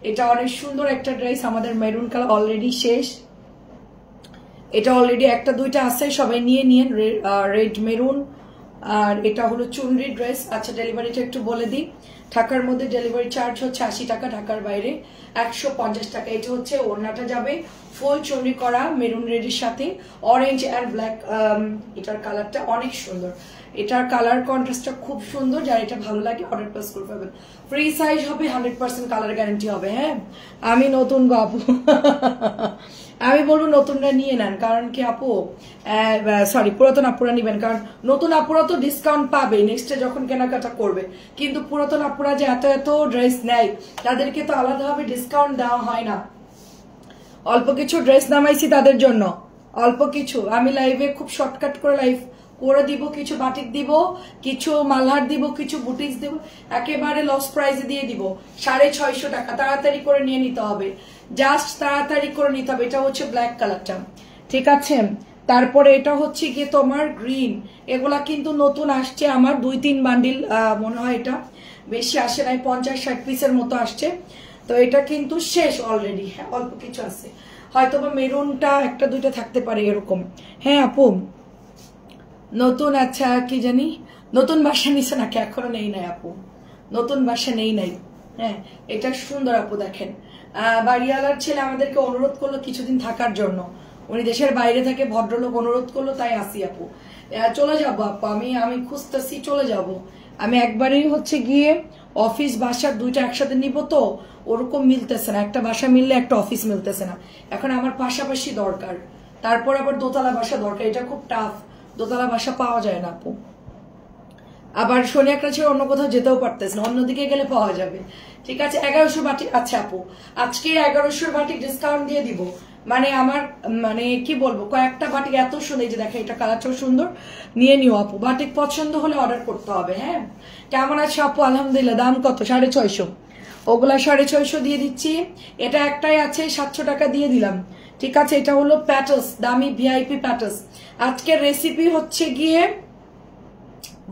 এটা অনেক সুন্দর একটা ড্রেস, আমাদের মেরুন কালার অলরেডি শেষ। এটা অলরেডি একটা দুইটা আছে, সবাই নিয়ে নিন। Red maroon. আর এটা হলো চুনরি ড্রেস। আচ্ছা, ডেলিভারিটা একটু বলে দিই। ঢাকার মধ্যে ডেলিভারি চার্জ হচ্ছে 80 টাকা, ঢাকার বাইরে 150 টাকা। এটা হচ্ছে ওড়নাটা যাবে ফুল চুনরি করা মেরুন রেডের সাথে অরেঞ্জ অ্যান্ড ব্ল্যাক। এটার কালারটা অনেক সুন্দর, এটার কালার কন্ট্রাস্টটা খুব সুন্দর। যার এটা ভালো লাগে অর্ডার প্লেস করে পাবেন। ফ্রি সাইজ হবে, 100% কালার গ্যারান্টি হবে। হ্যাঁ, আমি নতুন গো আপু, আমি বলবো নতুনরা নিয়ে নেন। কারণ কি আপু, সরি, পুরাতন আপুরা নিবেন, কারণ নতুন আপুরা তো ডিসকাউন্ট পাবে নেক্সটে যখন কেনাকাটা করবে, কিন্তু পুরাতন আপুরা যে এত এত ড্রেস নেয় তাদেরকে তো আলাদাভাবে ডিসকাউন্ট দেওয়া হয় না। অল্প কিছু ড্রেস নামাইছি তাদের জন্য, অল্প কিছু। আমি লাইভে খুব শর্টকাট করে লাইভ করে দিব, কিছু বাটিক দিব, কিছু মালহার দিব, কিছু বুটিক্স দিব, একেবারে লস প্রাইসে দিয়ে দিব 650 টাকা। তাড়াতাড়ি করে নিয়ে নিতে হবে, জাস্ট তাড়াতাড়ি করে নিতে হবে। এটা হচ্ছে ব্ল্যাক কালারটা, ঠিক আছে। তারপরে এটা হচ্ছে গিয়ে তোমার গ্রিন। এগুলা কিন্তু নতুন আসছে আমার, 2-3 বান্ডিল মনে হয়, এটা বেশি আসে নাই, 50-60 পিসের মতো আসছে। তো এটা কিন্তু শেষ অলরেডি। হ্যাঁ, অল্প কিছু আছে, হয়তো বা মেরুনটা একটা দুইটা থাকতে পারে এরকম। হ্যাঁ আপু, নতুন, আচ্ছা কি জানি নতুন বাসা নিছে নাকি, এখনো নেই নাই আপু, নতুন বাসা নেই নাই। হ্যাঁ, এটা সুন্দর আপু, দেখেন। বাড়িওয়ালার ছেলে আমাদেরকে অনুরোধ করলো কিছুদিন থাকার জন্য, উনি দেশের বাইরে থেকে, ভদ্রলোক অনুরোধ করলো, তাই আসি আপু। চলে যাবো আপু, আমি খুঁজতেছি, চলে যাব। আমি একবারেই হচ্ছে গিয়ে অফিস বাসার দুইটা একসাথে নিব, তো ওরকম মিলতেছে না, একটা বাসা মিললে একটা অফিস মিলতেছে না। এখন আমার পাশাপাশি দরকার, তারপর আবার দোতলা বাসা দরকার, এটা খুব টাফ, দোতলা বাসা পাওয়া যায় না আপু। আবার শনি একটা ছেড়ে অন্য কোথাও যেতেও পারতেছে না, অন্যদিকে গেলে পাওয়া যাবে। ঠিক আছে, 1100 বাটিক। আচ্ছা আপু, আজকে 1100 বাটিক ডিসকাউন্ট দিয়ে দিব। মানে আমার, মানে কি বলবো, কয়েকটা বাটিক এত সুন্দর, যে দেখে এটা কালারটাও সুন্দর, নিয়ে নিও আপু। বাটিক পছন্দ হলে অর্ডার করতে হবে। হ্যাঁ, কেমন আছে আপু? আলহামদুলিল্লাহ। দাম কত? 650। ওগুলা 650 দিয়ে দিচ্ছি। এটা একটাই আছে, 700 টাকা দিয়ে দিলাম। ঠিক আছে, এটা হলো প্যাটার্স, দামি ভিআইপি প্যাটার্স। আজকের রেসিপি হচ্ছে গিয়ে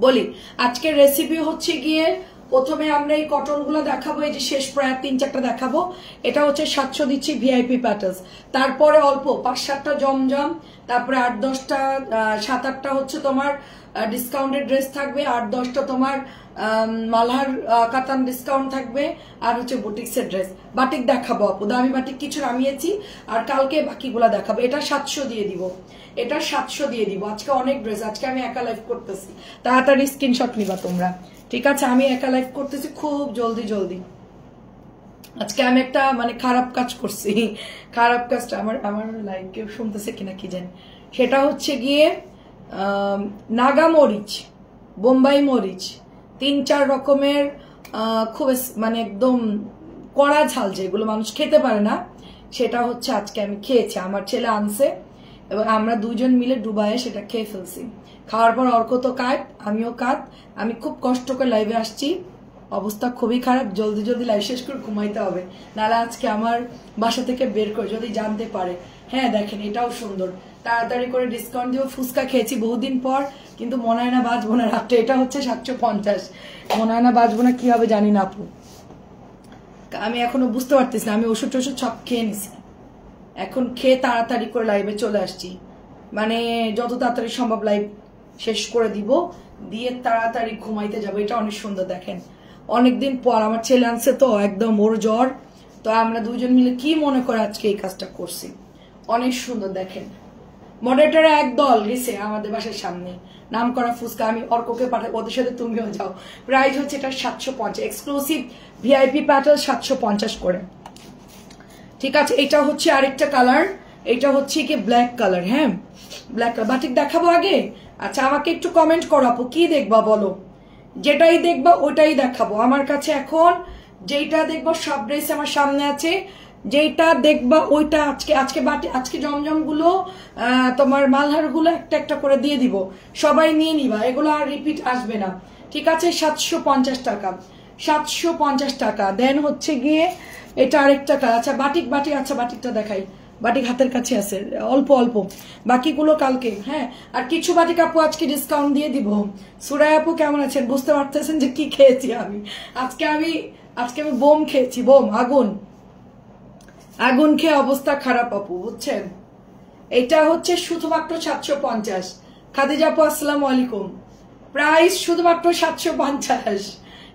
বলি, আজকের রেসিপি হচ্ছে গিয়ে প্রথমে আমরা এই কটন গুলো দেখাবো, এই যে শেষ প্রায় 3-4টা দেখাবো। এটা হচ্ছে 700 দিচ্ছি ভিআইপি প্যাটার্স। তারপরে অল্প 5-7টা জমজম, তারপরে 8-10টা 7-8টা হচ্ছে তোমার ডিসকাউন্টেড ড্রেস থাকবে, 8-10টা তোমার মালহার কাতান ডিসকাউন্ট থাকবে, আর হচ্ছে বুটিক্সের ড্রেস। বাটিক দেখাবো আপু, দামি বাটিক কিছু নামিয়েছি, আর কালকে বাকিগুলা দেখাবো। এটা 700 দিয়ে দিব, এটা 700 দিয়ে দিব। আজকে অনেক ড্রেস, আজকে আমি একা লাইভ করতেছি, তাড়াতাড়ি স্ক্রিনশট নিবা তোমরা। ঠিক আছে, আমি একা লাইভ করতেছি, খুব জলদি জলদি। আজকে আমি একটা মানে খারাপ কাজ করছি, খারাপ কাজটা আমার লাইভ কেউ শুনতেছে কিনা কি জানি। সেটা হচ্ছে গিয়ে নাগা মরিচ, বোম্বাই মরিচ, 3-4 রকমের, খুব মানে একদম কড়া ঝাল, যেগুলো মানুষ খেতে পারে না, সেটা হচ্ছে আজকে আমি খেয়েছি। আমার ছেলে আনছে এবং আমরা দুজন মিলে ডুবাইয়ে সেটা খেয়ে ফেলছি। খাওয়ার পর অর্ক তো কাট, আমিও কাট। আমি খুব কষ্ট করে লাইভে আসছি, অবস্থা খুবই খারাপ। জলদি জলদি লাইভ শেষ করে ঘুমাইতে হবে, নাহলে আজকে আমার বাসা থেকে বের করে যদি জানতে পারে। হ্যাঁ দেখেন, এটাও সুন্দর, তাড়াতাড়ি করে ডিসকাউন্ট দিব। ফুচকা খেয়েছি বহুদিন পর, কিন্তু মনে হয় না বাঁচবো না রাত্রে। এটা হচ্ছে 750, মনে হয় না বাঁচবো না, কি হবে জানি না আপু। আমি এখনো বুঝতে পারতেছি না, আমি ওষুধ টষুধ সব খেয়ে নিছি, এখন খেয়ে তাড়াতাড়ি করে লাইভে চলে আসছি। মানে যত তাড়াতাড়ি সম্ভব লাইভ শেষ করে দিব, দিয়ে তাড়াতাড়ি ঘুমাইতে যাবো। এটা অনেক সুন্দর, দেখেন অনেকদিন পর আমার ছেলে আনছে, তো একদম ওর জ্বর, তো আমরা দুজন মিলে কি মনে করে আজকে এই কাজটা করছি। অনেক সুন্দর, দেখেন মডারেটার এক দল গেছে আমাদের বাসার সামনে, নাম করা ফুচকা। আমি অর্ককে পাঠাই, ওদের সাথে তুমিও যাও। প্রাইস হচ্ছে এটা 750, এক্সক্লুসিভ ভিআইপি প্যাটার্ন 750 করে। ঠিক আছে, এটা হচ্ছে আরেকটা কালার, এটা হচ্ছে কি ব্ল্যাক কালার। হ্যাঁ, ব্ল্যাক কালার। বাটিক দেখাবো আগে? আচ্ছা, আমাকে একটু কমেন্ট করো আপু, কি দেখবা বলো, যেটাই দেখবা ওটাই দেখাবো। আমার কাছে এখন যেইটা দেখবো সব ড্রেস আমার সামনে আছে, যেইটা দেখবা ওইটা আজকে বাটি, আজকে জমজম গুলো তোমার মালহার গুলো একটা একটা করে দিয়ে দিব, সবাই নিয়ে নিবা, এগুলো আর রিপিট আসবে না। ঠিক আছে, 750 টাকা, 750 টাকা। দেন হচ্ছে গিয়ে এটা আরেকটা কালার। আচ্ছা বাটিক, আচ্ছা বাটিকটা দেখাই, বাটিক হাতের কাছে আছে, অল্প অল্প, বাকিগুলো কালকে। হ্যাঁ, আর কিছু বাটিক আপু আজকে ডিসকাউন্ট দিয়ে দিব। সুরাই আপু কেমন আছেন? বুঝতে পারতেছেন যে কি খেয়েছি আমি আজকে? আমি বোম খেয়েছি, বোম, আগুন। আগুন খেয়ে অবস্থা খারাপ আপু, বুঝছেন? এটা হচ্ছে শুধুমাত্র 750। খাদিজা আপু আসসালামু আলাইকুম। প্রাইস শুধুমাত্র 750।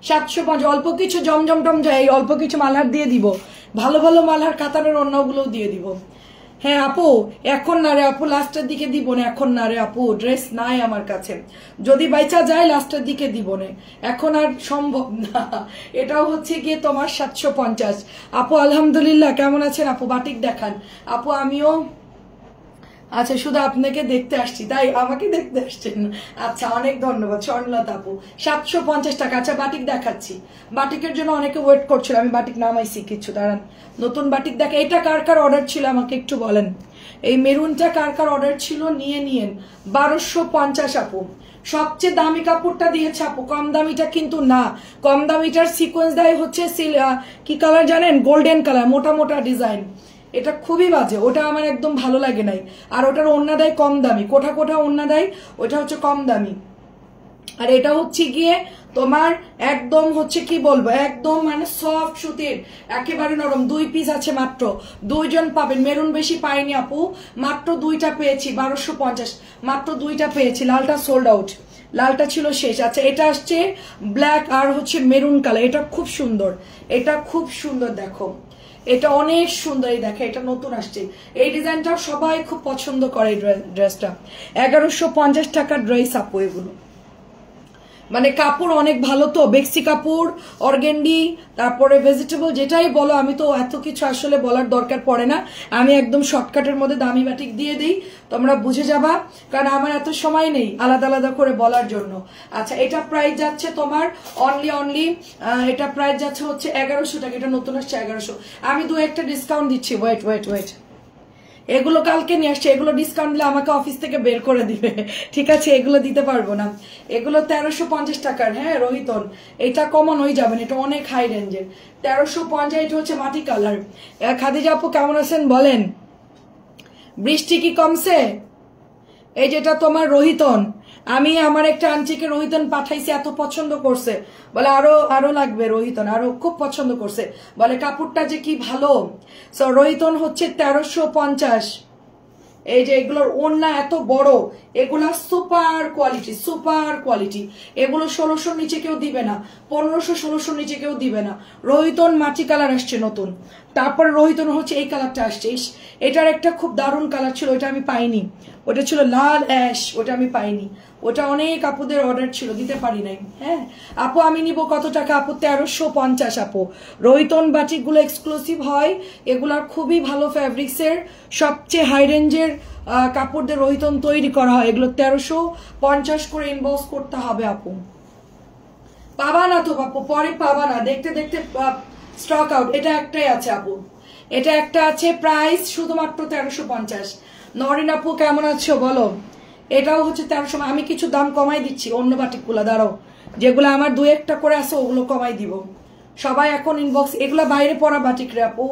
750, অল্প কিছু জমজম টমজম, অল্প কিছু মালহার দিয়ে দিব, ভালো ভালো মালহার কাতারের অন্যগুলোও দিয়ে দিব। হ্যাঁ আপু, এখন না রে আপু, লাস্টের দিকে দিব না, এখন না রে আপু, ড্রেস নাই আমার কাছে, যদি বাইচা যায় লাস্টের দিকে দিব না, এখন আর সম্ভব না। এটাও হচ্ছে গিয়ে তোমার 750। আপু আলহামদুলিল্লাহ, কেমন আছেন আপু? বাটিক দেখান আপু। আমিও আচ্ছা, শুধু আপনাকে দেখতে আসছি, তাই আমাকে দেখতে আসছেন? আচ্ছা, অনেক ধন্যবাদ স্বর্ণলতা আপু। 750 টাকা। আচ্ছা, বাটিক দেখাচ্ছি। বাটিকের জন্য অনেকে ওয়েট করছিল, আমি বাটিক নামাইছি কিছু, দাঁড়ান নতুন বাটিক দেখা। এটা কার কার অর্ডার ছিল আমাকে একটু বলেন। এই মেরুনটা কার কার অর্ডার ছিল নিয়ে নিয়েন। 1250 আপু। সবচেয়ে দামি কাপড়টা দিয়েছে আপু, কম দামিটা কিন্তু না। কম দামিটার সিকোয়েন্স দেয় হচ্ছে কি কালার জানেন? গোল্ডেন কালার, মোটা মোটা ডিজাইন। এটা খুবই বাজে, ওটা আমার একদম ভালো লাগে নাই। আর ওটার ওন্না দেয় কম দামি, কোঠা কোঠা ওন্না দেয়, ওটা হচ্ছে কম দামি। আর এটা হচ্ছে গিয়ে তোমার একদম হচ্ছে কি বলবো, একদম মানে সফট সুতির, একেবারে নরম। 2 পিস আছে মাত্র, 2 জন পাবেন। মেরুন বেশি পাইনি আপু, মাত্র 2টা পেয়েছি। 1250, মাত্র 2টা পেয়েছি। লালটা সোল্ড আউট, লালটা ছিল শেষ। আচ্ছা, এটা আসছে ব্ল্যাক আর হচ্ছে মেরুন কালার। এটা খুব সুন্দর, এটা খুব সুন্দর, দেখো এটা অনেক সুন্দর। এই দেখে, এটা নতুন আসছে, এই ডিজাইনটা সবাই খুব পছন্দ করে। ড্রেসটা 1150 টাকার ড্রেস আপু। এগুলো মানে কাপড় অনেক ভালো তো, বেক্সি কাপড়, অর্গেন্ডি, তারপরে ভেজিটেবল, যেটাই বলো। আমি তো এত কিছু আসলে বলার দরকার পড়ে না, আমি একদম শর্টকাটের মধ্যে দামি বাটিক দিয়ে দিই, তোমরা বুঝে যাবা, কারণ আমার এত সময় নেই আলাদা আলাদা করে বলার জন্য। আচ্ছা, এটা প্রাইস যাচ্ছে তোমার অনলি এটা প্রাইস যাচ্ছে হচ্ছে 1100 টাকা। এটা নতুন আসছে 1100। আমি 2-1টা ডিসকাউন্ট দিচ্ছি। ওয়েট, এগুলো কালকে নিয়ে আসছে, এগুলো ডিসকাউন্ট দিলে আমাকে অফিস থেকে বের করে দিবে, ঠিক আছে? এগুলো দিতে পারবো না। এগুলো 1350 টাকার। হ্যাঁ রোহিতন, এটা কমন হয়ে যাবেন, এটা অনেক হাই রেঞ্জের। 1350। এটা হচ্ছে মাটি কালার। খাদিজা আপু কেমন আছেন বলেন? বৃষ্টি কি কমছে? এই যেটা তোমার রোহিতন, আমি আমার একটা আঞ্চিকে রোহিতন পাঠাইছি, এত পছন্দ করছে, বলে আরো লাগবে রোহিতন, আরো খুব পছন্দ করছে, বলে কাপড়টা যে কি ভালো। সো রোহিতন হচ্ছে 1350। এই যে এগুলোর ওড়না এত বড়, এগুলা সুপার কোয়ালিটি। এগুলো 1600 নিচে কেউ দিবে না, 1500-1600 নিচে কেউ দিবে না। রোহিতন মাটি কালার আসছে নতুন, তারপরে রোহিতন হচ্ছে এই কালারটা আসছে। এটার একটা খুব দারুণ কালার ছিল, ওটা আমি পাইনি। ওটা ছিল লাল অ্যাশ, ওটা আমি পাইনি। ওটা অনেক আপুদের অর্ডার ছিল, দিতে পারি নাই। হ্যাঁ আপু, আমি নিব কত টাকা আপু? 1350 আপু। রোহিতন বাটিকগুলো এক্সক্লুসিভ হয়, এগুলার খুবই ভালো ফ্যাব্রিক্সের, সবচেয়ে হাই রেঞ্জের কাপড় দিয়ে রোহিতন তৈরি করা হয়। এগুলো 1350 করে ইনবক্স করতে হবে আপু। পাবা না তো আপু, পরে পাবা না, দেখতে দেখতে স্টক আউট। এটা একটাই আছে আপু, এটা একটা আছে, প্রাইস শুধুমাত্র 1350। নরিন আপু কেমন আছো বলো? এটাও হচ্ছে 1300। আমি কিছু দাম কমাই দিচ্ছি অন্য বাটিকগুলা, দাঁড়াও, যেগুলো আমার 2-1টা করে আছে ওগুলো কমাই দিব। সবাই এখন ইনবক্স, এগুলা বাইরে পড়া বাটিক রে আপু,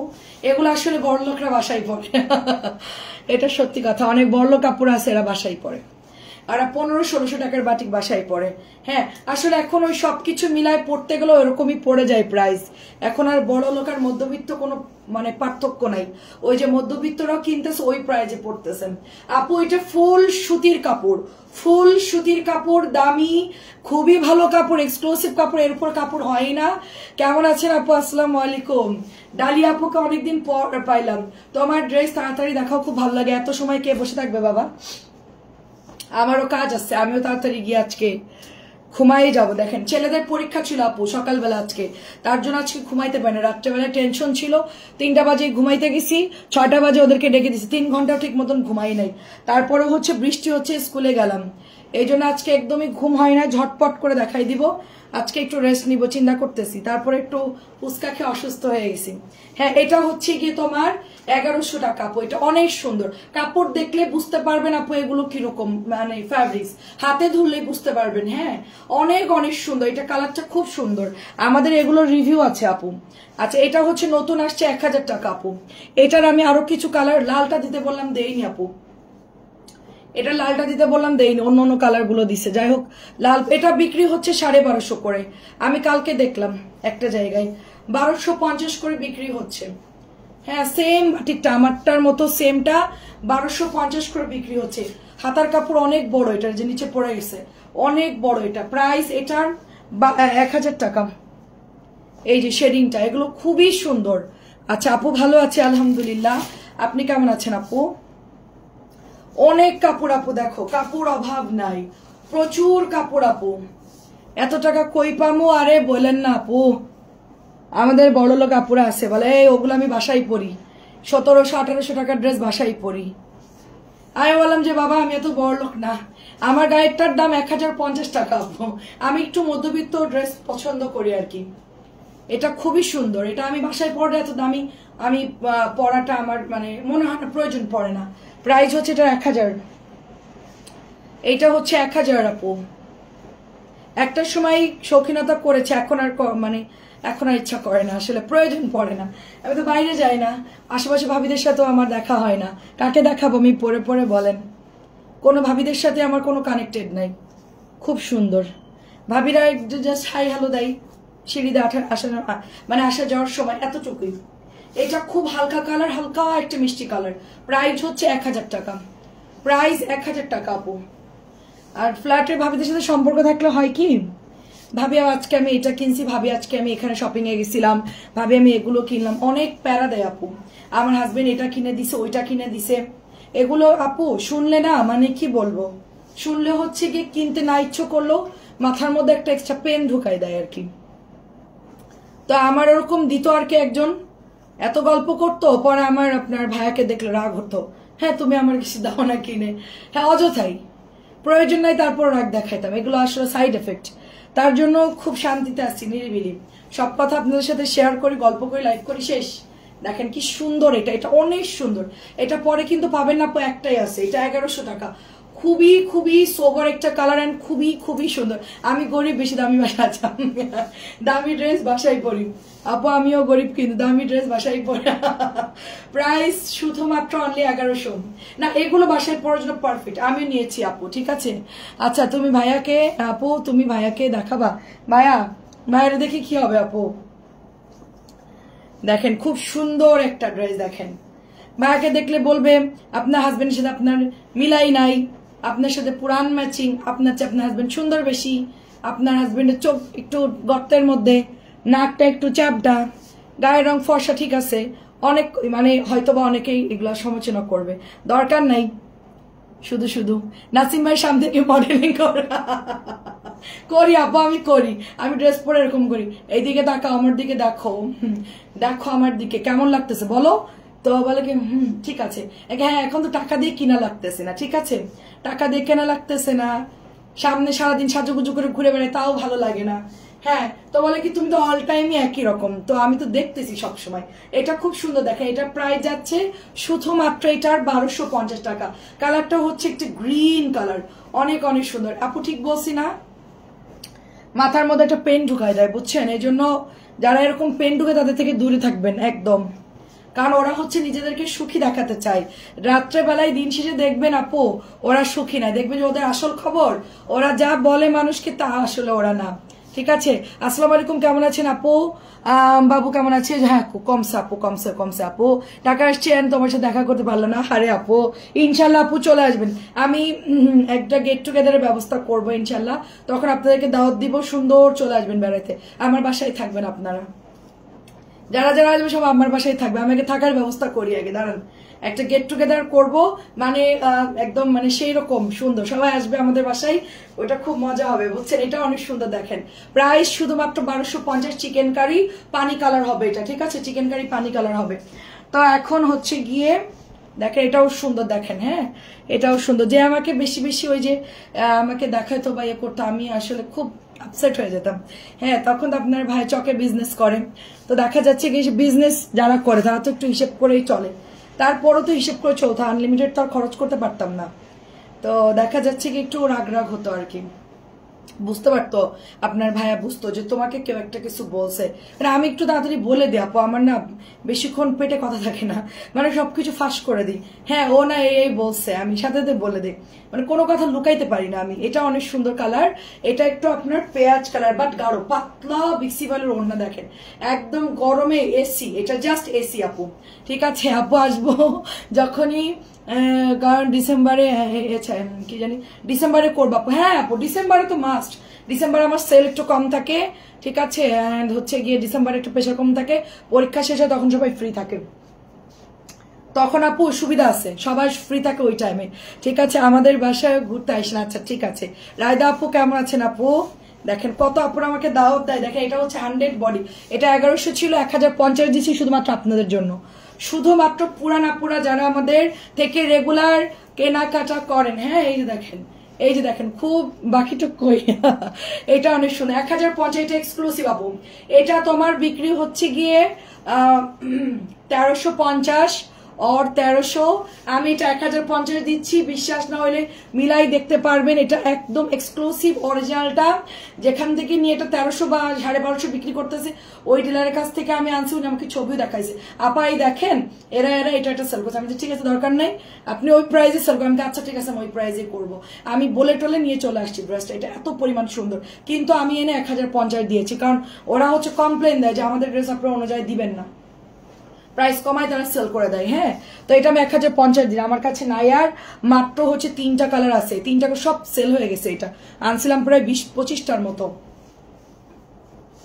এগুলো আসলে বড়লোকরা বাসায় পড়ে। এটা সত্যি কথা, অনেক বড়লোক কাপড় আছে এরা বাসায় পড়ে, আর 1500-1600 টাকার বাটিক বাসায় পড়ে। হ্যাঁ আসলে এখন ওই সবকিছু মিলায় পড়তে গেলে ওরকমই পড়ে যায় প্রাইস। এখন আর বড় লোক আর মধ্যবিত্ত কোনো মানে পার্থক্য নাই, ওই যে মধ্যবিত্তরাও কিনতেছে ওই প্রাইজে পড়তেছেন। আপু এটা ফুল সুতির কাপড়, দামি, খুবই ভালো কাপড়, এক্সক্লুসিভ কাপড়, এর উপর কাপড় হয় না। কেমন আছেন আপু? আসসালামু আলাইকুম। ডালি আপুকে অনেকদিন পর পাইলাম, তোমার ড্রেস তাড়াতাড়ি দেখাও, খুব ভালো লাগে। এত সময় কে বসে থাকবে বাবা, আমারও কাজ আছে, আমিও তাড়াতাড়ি গিয়ে আজকে ঘুমাই যাব। দেখেন ছেলেদের পরীক্ষা ছিল আপু সকালবেলা আজকে, তার জন্য আজকে ঘুমাইতে পারি না। রাত্রেবেলা টেনশন ছিল, 3টা বাজে ঘুমাইতে গেছি, 6টা বাজে ওদেরকে ডেকে দিছি, 3 ঘন্টা ঠিক মতন ঘুমাই নাই। তারপরে হচ্ছে বৃষ্টি হচ্ছে, স্কুলে গেলাম, এই জন্য আজকে একদমই ঘুম হয় না। ঝটপট করে দেখাই দিব, আজকে একটু রেস্ট নিব চিন্তা করতেছি, তারপরে একটু উস্কা খেয়ে অসুস্থ হয়ে গেছি। হ্যাঁ এটা হচ্ছে গিয়ে তোমার 1100 টাকা আপু। এটা অনেক সুন্দর কাপড়, দেখলে বুঝতে পারবেন আপু এগুলো কিরকম মানে ফ্যাব্রিক্স, হাতে ধরলেই বুঝতে পারবেন। হ্যাঁ অনেক সুন্দর, এটা কালারটা খুব সুন্দর, আমাদের এগুলোর রিভিউ আছে আপু। আচ্ছা এটা হচ্ছে নতুন আসছে 1000 টাকা আপু। এটার আমি আরো কিছু কালার, লালটা দিতে বললাম দেইনি আপু, এটা লালটা দিতে বললাম দেইনি, অন্য কালার গুলো দিছে। যাই হোক লাল, এটা বিক্রি হচ্ছে 1250 করে, আমি কালকে দেখলাম একটা জায়গায় 1250 করে বিক্রি হচ্ছে। হ্যাঁ সেম বাটিকটা আমারটার মতো সেমটা 1250 করে বিক্রি হচ্ছে। হাতার কাপড় অনেক বড়, এটার যে নিচে পড়ে গেছে অনেক বড়। এটা প্রাইস এটার 1000 টাকা। এই যে শেডিংটা, এগুলো খুবই সুন্দর। আচ্ছা আপু ভালো আছে আলহামদুলিল্লাহ, আপনি কেমন আছেন আপু? অনেক কাপড় আপু, দেখো কাপড় অভাব নাই, প্রচুর কাপড় আপু। এত টাকা কই পামু? আরে বলেন না আপু, আমাদের বড় লোক আপুরা আছে বলে এই ওগুলো আমি বাসায় পরি, 1700-1800 টাকার ড্রেস বাসায় পরি। আমি বললাম যে বাবা আমি এত বড় লোক না, আমার গায়েরটার দাম 1050 টাকা আপু। আমি একটু মধ্যবিত্ত ড্রেস পছন্দ করি আর কি। এটা খুবই সুন্দর, এটা আমি বাসায় পরে এত দামি আমি পরাটা আমার মানে মনে হয় না, প্রয়োজন পড়ে না। প্রাইস হচ্ছে এটা 1000, এইটা হচ্ছে 1000 আপু। একটা সময় শৌখিনতা করেছে, এখন আর মানে এখন আর ইচ্ছা করে না, আসলে প্রয়োজন পড়ে না। আমি তো বাইরে যাই না, আশেপাশে ভাবিদের সাথেও আমার দেখা হয় না, কাকে দেখাবো আমি পরে পরে বলেন? কোনো ভাবিদের সাথে আমার কোনো কানেক্টেড নাই। খুব সুন্দর, ভাবিরা জাস্ট হাই হ্যালো দেয় সিঁড়িতে আসা যাওয়ার সময়, এতটুকুই। এটা খুব হালকা কালার, হালকা একটা মিষ্টি কালার। প্রাইস হচ্ছে 1000 টাকা, প্রাইস 1000 টাকা আপু। আর ফ্ল্যাটের ভাবিদের সাথে সম্পর্ক থাকলে হয় কি, ভাবি আজকে আমি এটা কিনছি, ভাবি আজকে আমি এখানে শপিং এ গেছিলাম, ভাবি আমি এগুলো কিনলাম, অনেক প্যারা দেয় আপু। আমার হাজবেন্ড এটা কিনে দিছে, ওইটা কিনে দিছে, এগুলো আপু শুনলে না মানে কি বলবো, শুনলে হচ্ছে কি কিনতে না ইচ্ছে করলেও মাথার মধ্যে একটা এক্সট্রা পেন ঢুকাই দেয় আর কি। তো আমার ওরকম দিত আর কি একজন, এত গল্প করতো, পরে আমার আপনার ভাইয়াকে দেখলে রাগ হতো, হ্যাঁ তুমি আমার কিছু দাও না কিনে, হ্যাঁ অযথাই, প্রয়োজন নাই তারপর রাগ দেখাইতাম। এগুলো আসলে সাইড এফেক্ট, তার জন্য খুব শান্তিতে আসছি, নিরিবিলি সব কথা আপনাদের সাথে শেয়ার করি, গল্প করি, লাইভ করি, শেষ। দেখেন কি সুন্দর, এটা এটা অনেক সুন্দর। এটা পরে কিন্তু পাবেন না, একটাই আছে, এটা 1100 টাকা। খুবই খুবই সোবার একটা কালার এন্ড খুবই খুবই সুন্দর। আমি গরিব, বেশি দামি বাসায় দামি ড্রেস বাসায় পরি আপু, আমিও গরিব কিন্তু দামি ড্রেস বাসায় পরি। প্রাইস শুধুমাত্র অনলি 1100। না এগুলো বাসায় পরার জন্য পারফেক্ট, আমি নিয়েছি আপু, ঠিক আছে। আচ্ছা তুমি ভাইয়াকে, আপু তুমি ভাইয়াকে দেখাবা, ভাইয়ারে দেখে কি হবে আপু? দেখেন খুব সুন্দর একটা ড্রেস, দেখেন ভাইয়াকে দেখলে বলবে আপনার হাজবেন্ডের সাথে আপনার মিলাই নাই, আপনার সাথে পুরান ম্যাচিং, আপনার চেয়ে আপনার হাজবেন্ড সুন্দর বেশি, আপনার হাজবেন্ডের চোখ একটু গর্তের মধ্যে, নাকটা একটু চাপটা, গায়ের রং ফর্সা, ঠিক আছে, অনেক মানে হয়তোবা অনেকেই এগুলো সমালোচনা করবে, দরকার নাই। শুধু শুধু নাসিম ভাই সামনে থেকে মডেলিং করি আপু, আমি করি, আমি ড্রেস পরে এরকম করি, এইদিকে তাকাও, আমার দিকে দেখো, দেখো আমার দিকে কেমন লাগতেছে বলো, তো বলে কি ঠিক আছে। হ্যাঁ এখন তো টাকা দিয়ে কিনা লাগতেছে না, ঠিক আছে, টাকা দিয়ে কেনা লাগতেছে না, সামনে সারাদিন সাজুগুজু করে ঘুরে বেড়ায় তাও ভালো লাগে না, হ্যাঁ তো বলে কি তুমি তো অল টাইমই একই রকম, তো আমি তো দেখতেছি সবসময়। এটা খুব সুন্দর, দেখেন এটা প্রাইস যাচ্ছে শুধুমাত্র এটার 1250 টাকা। কালারটা হচ্ছে একটা গ্রিন কালার, অনেক অনেক সুন্দর আপু, ঠিক বলছি না? মাথার মধ্যে একটা পেন ঢুকায় দেয়, বুঝছেন? এই জন্য যারা এরকম পেন ঢুকে তাদের থেকে দূরে থাকবেন একদম, কারণ ওরা হচ্ছে নিজেদেরকে সুখী দেখাতে চায়। রাত্রেবেলায় দিন শেষে দেখবেন আপু ওরা সুখী না, দেখবেন যে ওদের আসল খবর ওরা যা বলে মানুষকে তা আসলে ওরা না, ঠিক আছে। আসসালামু আলাইকুম, কেমন আছেন আপু? বাবু কেমন আছে? হ্যাঁ কমসে আপু, কমসে কমসে আপু, টাকা আসছেন তোমার সাথে দেখা করতে পারলো না, আরে আপু ইনশাল্লাহ আপু চলে আসবেন, আমি একটা গেট টুগেদারের ব্যবস্থা করবো ইনশাল্লাহ, তখন আপনাদেরকে দাওয়াত দিব, সুন্দর চলে আসবেন বেড়াতে, আমার বাসায় থাকবেন আপনারা, যারা যারা আসবে সব আমার বাসায় থাকবে, আমাকে থাকার ব্যবস্থা করি আগে, দাঁড়ান একটা গেট টুগেদার করবো, মানে একদম মানে সেই রকম সুন্দর, সবাই আসবে আমাদের বাসায়, ওটা খুব মজা হবে, বুঝছেন? এটা অনেক সুন্দর, দেখেন প্রাইস শুধুমাত্র 1250, চিকেন কারি পানি কালার হবে এটা, ঠিক আছে, চিকেন কারি পানি কালার হবে। তো এখন হচ্ছে গিয়ে দেখেন এটাও সুন্দর, দেখেন হ্যাঁ এটাও সুন্দর, যে আমাকে বেশি বেশি ওই যে আমাকে দেখাইতো বা ইয়ে করতো, আমি আসলে খুব আপসেট হয়ে যেতাম, হ্যাঁ তখন তো আপনার ভাই চকে বিজনেস করেন, তো দেখা যাচ্ছে কি বিজনেস যারা করে তারা তো একটু হিসেব করেই চলে, তারপরও তো হিসেব করে চলতো, আনলিমিটেড তো আর খরচ করতে পারতাম না, তো দেখা যাচ্ছে কি একটু রাগ রাগ হতো আর কি। বুঝতে পারতো, আপনার ভাইয়া বুঝতো যে তোমাকে কেউ একটা কিছু বলছে। মানে আমি একটু তাড়াতাড়ি বলে দিই আপু, আমার না বেশিক্ষণ পেটে কথা থাকে না, মানে সবকিছু ফাঁস করে দিই। হ্যাঁ ও না এই বলছে, আমি সাথে সাথে বলে দিই, মানে কোনো কথা লুকাইতে পারি না আমি। এটা অনেক সুন্দর কালার, এটা একটু আপনার পেঁয়াজ কালার বাট গাঢ়, পাতলা বিক্সিবালের ওড়না দেখেন, একদম গরমে এসি, এটা জাস্ট এসি আপু। ঠিক আছে আপু, আসবো যখনই, কারণ ডিসেম্বরে কি জানি ডিসেম্বরে করবো আপু। হ্যাঁ আপু ডিসেম্বরে তো মাস্ট, ডিসেম্বরে আমার সেল একটু কম থাকে, ঠিক আছে, অ্যান্ড হচ্ছে গিয়ে ডিসেম্বরে একটু প্রেশার কম থাকে, পরীক্ষা শেষে তখন সবাই ফ্রি থাকে, তখন আপু সুবিধা আছে, সবাই ফ্রি থাকে ওই টাইমে। ঠিক আছে, আমাদের বাসায় ঘুরতে আসেন। আচ্ছা ঠিক আছে, রায়দা আপু কেমন আছেন আপু? দেখেন কত আপুর আমাকে দাওয়াত দেয়। দেখেন এটা হচ্ছে 100 বডি, এটা 1100 ছিল, 1050 দিচ্ছি শুধুমাত্র আপনাদের জন্য, শুধুমাত্র পুরান আপুরা যারা আমাদের থেকে রেগুলার কেনাকাটা করেন। হ্যাঁ এই যে দেখেন, এই যে দেখেন, খুব বাকিটা কই এটা অনেক সুন্দর, 1050, এটা এক্সক্লুসিভ আপু। এটা তোমার বিক্রি হচ্ছে গিয়ে 1350 और 1300, আমি এটা 1050 দিচ্ছি। বিশ্বাস না হলে মিলাই দেখতে পারবেন, এটা একদম এক্সক্লুসিভ অরিজিনালটা, যেখান থেকে নিয়ে এটা 1300 বা 1250 বিক্রি করতেছে, ওই ডিলারের কাছ থেকে আমি আনছি, উনি আমাকে ছবিও দেখাইছে, আপা এই দেখেন এরা এটা সেল করছে। আমি ঠিক আছে দরকার নাই, আপনি ওই প্রাইজে সেল করেন। আচ্ছা ঠিক আছে আমি ওই প্রাইজে করবো। আমি বলে টলে নিয়ে চলে আসছি ড্রেসটা, এটা এত পরিমাণ সুন্দর, কিন্তু আমি এনে 1050 দিয়েছি, কারণ ওরা হচ্ছে কমপ্লেন দেয় যে আমাদের ড্রেস আপনারা অনুযায়ী দিবেন না, প্রাইস কমায় তারা সেল করে দেয়। হ্যাঁ তো এটা আমি 1050 দিন, আমার কাছে নাই আর, মাত্র হচ্ছে 3টা কালার আছে, 3টা সব সেল হয়ে গেছে। এটা আনছিলাম প্রায় 20-25টার মতো,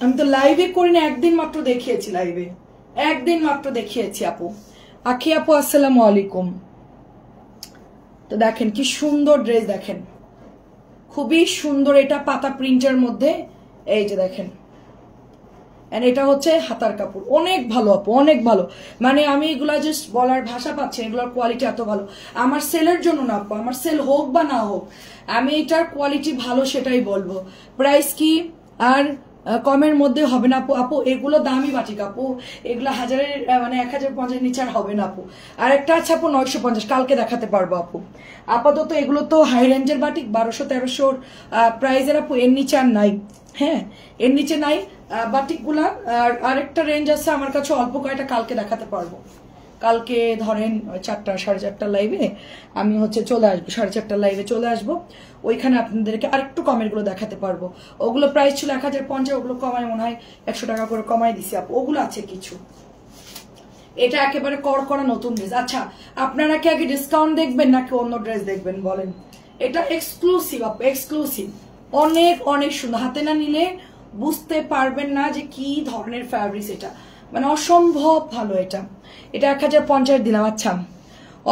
আমি তো লাইভে করি না, একদিন মাত্র দেখিয়েছি, লাইভে একদিন মাত্র দেখিয়েছি আপু। আখি আপু আসসালামু আলাইকুম। তো দেখেন কি সুন্দর ড্রেস, দেখেন খুবই সুন্দর, এটা পাতা প্রিন্টের মধ্যে, এই যে দেখেন, এটা হচ্ছে হাতার কাপড়, অনেক ভালো আপু, অনেক ভালো, মানে আমি এগুলা জাস্ট বলার ভাষা পাচ্ছি, এগুলোর কোয়ালিটি এত ভালো। আমার সেলের জন্য না আপু, আমার সেল হোক বা না হোক, আমি এটার কোয়ালিটি ভালো সেটাই বলবো। প্রাইস কি আর কমের মধ্যে হবে না আপু। আপু এগুলো দামি বাটিক আপু, এগুলো 1050 নিচে আর হবে না আপু। আর একটা আছে আপু 950, কালকে দেখাতে পারবো আপু। আপাতত এগুলো তো হাই রেঞ্জের বাটিক, 1200-1300 প্রাইজের আপু, এর নিচে আর নাই। হ্যাঁ এর নিচে নাই বাটিক গুলা। আর আরেকটা রেঞ্জ আছে আমার কাছে অল্প কয়টা, কালকে দেখাতে পারবো। কালকে ধরেন 4টা 4:30 লাইভে আমি হচ্ছে চলে আসবো, 4:30 লাইভে চলে আসবো, ওইখানে আপনাদেরকে আরেকটু কমের গুলো দেখাতে পারবো। ওগুলো প্রাইস ছিল 1050, ওগুলো কমায় মনে হয় 100 টাকা করে কমাই দিছি আপু, ওগুলো আছে কিছু। এটা একেবারে কড়কড়া নতুন ড্রেস। আচ্ছা আপনারা কি আগে ডিসকাউন্ট দেখবেন নাকি অন্য ড্রেস দেখবেন বলেন? এটা এক্সক্লুসিভ আপু, এক্সক্লুসিভ, অনেক অনেক সুন্দর, হাতে না নিলে বুঝতে পারবেন না যে কি ধরনের ফ্যাব্রিক্স, এটা মানে অসম্ভব ভালো। এটা 1050 দিলাম। আচ্ছা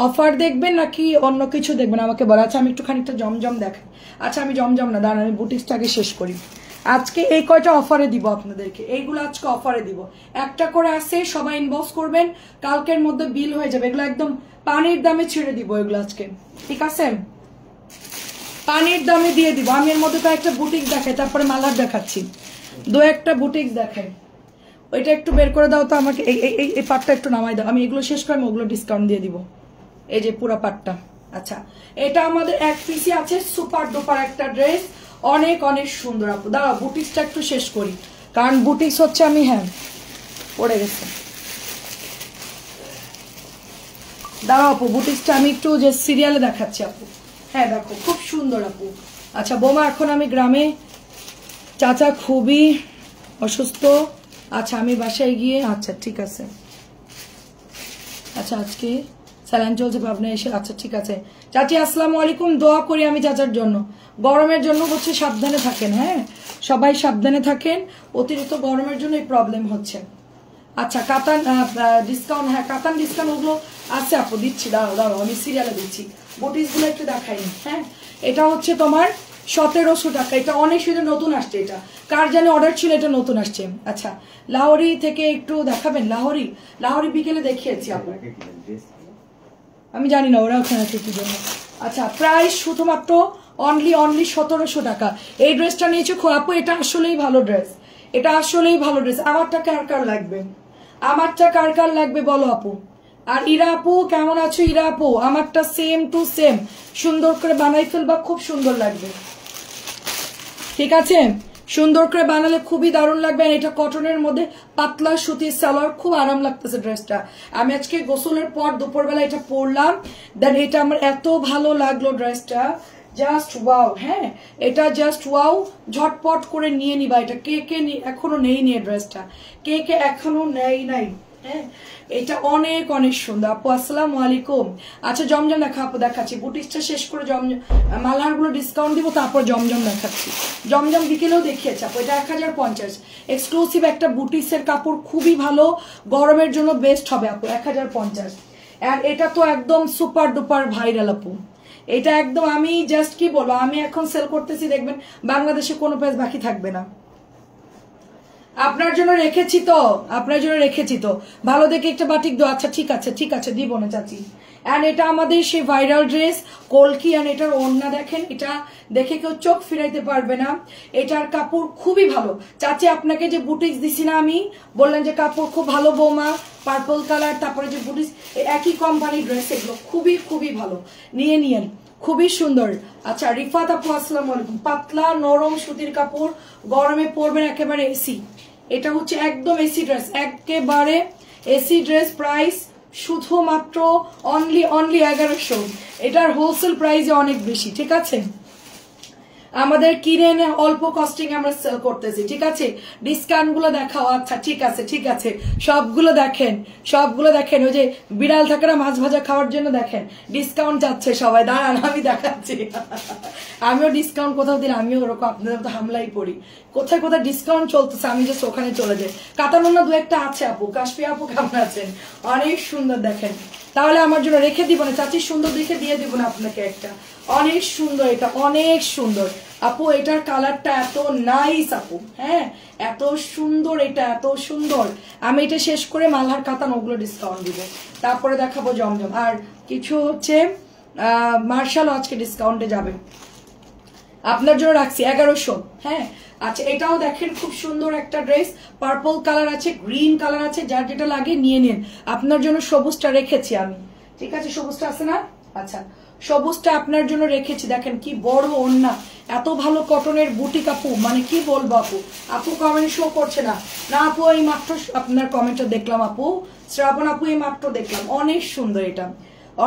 অফার দেখবেন নাকি অন্য কিছু দেখবেন আমাকে বলা। আচ্ছা আমি একটু খানিকটা জমজম দেখাই। আচ্ছা আমি জমজম না, দাঁড়ান আমি বুটিক্সটা আগে শেষ করি। আজকে এই কয়টা অফারে দিব আপনাদেরকে, এইগুলো আজকে অফারে দিব, একটা করে আসে, সবাই ইনবক্স করবেন, কালকের মধ্যে বিল হয়ে যাবে। এগুলো একদম পানির দামে ছেড়ে দিব এগুলো আজকে, ঠিক আছে, পানির দামে দিয়ে দিব। আমি এর মধ্যে তো একটা বুটিক দেখাই, তারপরে মালার দেখাচ্ছি, দু একটা বুটিক দেখাই। ওইটা একটু বের করে দাও তো আমাকে, এই পাটটা একটু নামাই দাও, আমি এগুলো শেষ করে আমি ওগুলো ডিসকাউন্ট দিয়ে দিব, এই যে পুরো পাটটা। আচ্ছা এটা আমাদের এক পিসি আছে, সুপার ডুপার একটা ড্রেস, অনেক অনেক সুন্দর আপু। দাঁড়াও বুটিক্সটা একটু শেষ করি, কারণ বুটিক্স হচ্ছে আমি, হ্যাঁ পড়ে গেছে, দাঁড়াও আপু বুটিক্সটা আমি একটু যে সিরিয়ালে দেখাচ্ছি আপু। হ্যাঁ দেখো খুব সুন্দর আপু। আচ্ছা বোমা এখন আমি গ্রামে, চাচা খুবই অসুস্থ। আচ্ছা আমি বাসায় গিয়ে, আচ্ছা ঠিক আছে, আচ্ছা আজকে স্যালাইন চলছে পাবনা এসে, আচ্ছা ঠিক আছে। চাচি আসসালামু আলাইকুম, দোয়া করি আমি চাচার জন্য, গরমের জন্য হচ্ছে, সাবধানে থাকেন, হ্যাঁ সবাই সাবধানে থাকেন, অতিরিক্ত গরমের জন্য এই প্রবলেম হচ্ছে। আচ্ছা কাতান ডিসকাউন্ট, হ্যাঁ কাতান ডিসকাউন্ট ওগুলো আছে আপু, দিচ্ছি, দাঁড়াও দাঁড়াও আমি সিরিয়ালে দিচ্ছি, বুটিসগুলো একটু দেখাইনি। হ্যাঁ এটা হচ্ছে তোমার 1700 টাকা, এটা অনেক সুন্দর, নতুন আসছে, এটা কার জানে অর্ডার ছিল, এটা নতুন আসছে। আচ্ছা লাহোরি থেকে একটু দেখাবেন, লাহোরি, লাহোরি বিকেলে দেখিয়েছি আপু, আমি জানি না ওরা ওখানে আছে কি জন্য। আচ্ছা প্রাইস শুধুমাত্র অনলি 1700 টাকা। এই ড্রেসটা নিয়েছি আপু, এটা আসলেই ভালো ড্রেস, এটা আসলেই ভালো ড্রেস। আমারটা কার কার লাগবে, আমারটা কার কার লাগবে বলো আপু। আর ইরা আপু কেমন আছো? ইরা আপু আমারটা সেম টু সেম, সুন্দর করে বানাই ফেলবা, খুব সুন্দর লাগবে, ঠিক আছে, সুন্দর করে বানালে খুবই দারুণ লাগবে। এটা কটনের মধ্যে পাতলা সুতির সালোয়ার, খুব আরাম লাগতেছে ড্রেসটা। আমি আজকে গোসলের পর দুপুরবেলা এটা পরলাম, দেন এটা আমার এত ভালো লাগলো ড্রেসটা, জাস্ট ওয়াও। হ্যাঁ, এটা জাস্ট ওয়াও, ঝটপট করে নিয়ে নিবা। এটা কে কে এখনো নেই নিয়ে ড্রেসটা, কে কে এখনো নেই নাই। হ্যাঁ, এটা অনেক অনেক সুন্দর। আপু আসসালামু আলাইকুম। আচ্ছা জমজম দেখা আপু দেখাচ্ছি, বুটিক্সটা শেষ করে জমজম মালহার গুলো ডিসকাউন্ট দিব, তারপর জমজম দেখাচ্ছি। জমজম বিকেলেও দেখিয়েছি আপু, এটা 1050 এক্সক্লুসিভ একটা বুটিক্সের কাপড়, খুবই ভালো, গরমের জন্য বেস্ট হবে আপু, 1050। আর এটা তো একদম সুপার ডুপার ভাইরাল আপু, এটা একদম আমি জাস্ট কি বলবো, আমি এখন সেল করতেছি, দেখবেন বাংলাদেশে কোনো প্রাইস বাকি থাকবে না। আপনার জন্য রেখেছি তো, আপনার জন্য রেখেছি তো, ভালো দেখে একটা বাটিক দো। আচ্ছা ঠিক আছে ঠিক আছে, দিব না চাচি। এন্ড এটা আমাদের সেই ভাইরাল ড্রেস কলকি, এন্ড এটার ওড়না দেখেন, এটা দেখে কেউ চোখ ফিরাইতে পারবে না। এটার কাপড় খুবই ভালো। চাচি আপনাকে যে বুটিক্স দিছি না, আমি বললেন যে কাপড় খুব ভালো বৌমা, পার্পল কালার, তারপরে যে বুটিক্স একই কোম্পানির ড্রেস, এগুলো খুবই খুবই ভালো, নিয়ে নিয়েন, খুবই সুন্দর। আচ্ছা রিফাত আপু আসসালামু আলাইকুম। পাতলা নরম সুতির কাপড়, গরমে পরবেন, একেবারে এসি। এটা হচ্ছে একদম এসি ড্রেস, একেবারে এসি ড্রেস। প্রাইস শুধুমাত্র অনলি 1100। এটার হোলসেল প্রাইস অনেক বেশি, ঠিক আছে, আমাদের কিনে এনে অল্প কস্টিং আমরা সেল করতেছি, ঠিক আছে। ডিসকাউন্ট গুলো দেখাও। আচ্ছা ঠিক আছে ঠিক আছে, সবগুলো দেখেন, সবগুলো দেখেন। ওই যে বিড়াল থাকে না মাছ ভাজা খাওয়ার জন্য, দেখেন ডিসকাউন্ট যাচ্ছে সবাই, দাঁড়ান আমি দেখাচ্ছি। আমিও ডিসকাউন্ট কোথাও দিলে আমিও ওরকম আপনাদের মতো হামলাই পড়ি, কোথায় কোথায় ডিসকাউন্ট চলতেছে আমি জাস্ট ওখানে চলে যাই। কাতানোনা দু একটা আছে আপু, কাশ্মীর আপু কেমন আছেন, অনেক সুন্দর দেখেন। তাহলে আমার জন্য রেখে দিব না চাচি, সুন্দর দেখে দিয়ে দিব না আপনাকে একটা, অনেক সুন্দর, এটা অনেক সুন্দর আপু, এটার কালারটা এত নাইস আপু। হ্যাঁ, এত সুন্দর, এটা এত সুন্দর। আমি এটা শেষ করে মালহার কাতান ওগুলো ডিসকাউন্ট দিব, তারপরে দেখাবো জমজম। আর কিছু হচ্ছে মার্শালও আজকে ডিসকাউন্টে যাবে, আপনার জন্য রাখছি 1100। হ্যাঁ আচ্ছা, এটাও দেখেন খুব সুন্দর একটা ড্রেস, পার্পল কালার আছে, গ্রিন কালার আছে, যার যেটা লাগে নিয়ে নিন। আপনার জন্য সবুজটা রেখেছি আমি, ঠিক আছে, সবুজটা আছে না? আচ্ছা সবুজটা আপনার জন্য রেখেছি, দেখেন কি বড় ওড়না, এত ভালো কটনের বুটিক আপু, মানে কি বলবো আপু। আপু কমেন্ট শো করছে না, না আপু এই মাত্র আপনার কমেন্টটা দেখলাম আপু, শ্রাবণ আপু এই মাত্র দেখলাম, অনেক সুন্দর এটা,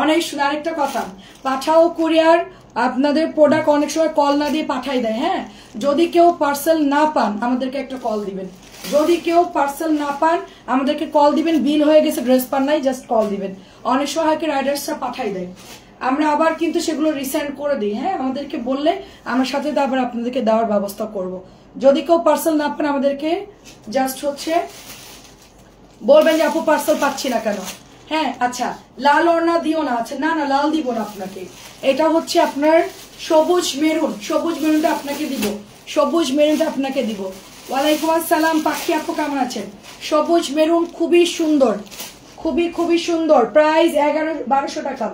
অনেক সুন্দর। আরেকটা কথা, পাঠাও কুরিয়ার আপনাদের প্রোডাক্ট অনেক সময় কল না দিয়ে পাঠাই দেয়। হ্যাঁ, যদি কেউ পার্সেল না পান আমাদেরকে একটা কল দিবেন, যদি কেউ পার্সেল না পান আমাদেরকে কল দিবেন, বিল হয়ে গেছে ড্রেস পান নাই জাস্ট কল দিবেন। অনেক সময় রাইডার্সরা পাঠাই দেয়, আমরা আবার কিন্তু সেগুলো রিসেন্ড করে দিই। হ্যাঁ, আমাদেরকে বললে আমার সাথে তো আবার আপনাদেরকে দেওয়ার ব্যবস্থা করব। যদি কেউ পার্সেল না পান আমাদেরকে জাস্ট হচ্ছে বলবেন যে আপু পার্সেল পাচ্ছি না কেন। হ্যাঁ আচ্ছা, লাল ওড়না দিও না। আচ্ছা না না, লাল দিব না আপনাকে, এটা হচ্ছে আপনার সবুজ মেরুন, সবুজ মেরুনটা আপনাকে দিব, সবুজ মেরুনটা আপনাকে দিব। ওয়ালাইকুম আসসালাম পাখি আপু কেমন আছেন? সবুজ মেরুন খুবই সুন্দর, খুবই খুবই সুন্দর, প্রাইস 1200 টাকা।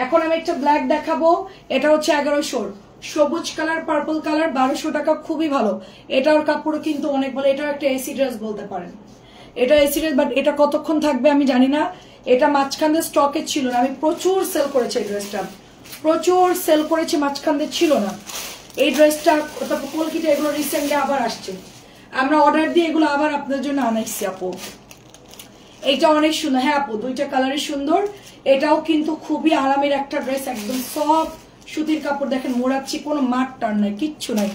এখন আমি একটা ব্ল্যাক দেখাবো, এটা হচ্ছে 1100। সবুজ কালার পার্পল কালার 1200 টাকা, খুবই ভালো। এটার কাপড় কিন্তু অনেক ভালো, এটাও একটা এসি ড্রেস বলতে পারেন, এটা এসি ড্রেস, বাট এটা কতক্ষণ থাকবে আমি জানি না। এটা মাঝখানে স্টকে ছিল না, আমি প্রচুর সেল করেছি এই ড্রেসটা, প্রচুর সেল করেছি, মাঝখানে ছিল না এই ড্রেসটা। কলকিটা এগুলো রিসেন্টলি আবার আসছে, আমরা অর্ডার দিয়ে এগুলো আবার আপনার জন্য আনাইছি আপু। এইটা অনেক সুন্দর। হ্যাঁ আপু, দুইটা কালারই সুন্দর। এটাও কিন্তু খুবই আরামের একটা ড্রেস, একদম সফট সুতির কাপড়, দেখেন মোড়াচ্ছি, কোনো মাঠ টান নাই, কিচ্ছু নাই।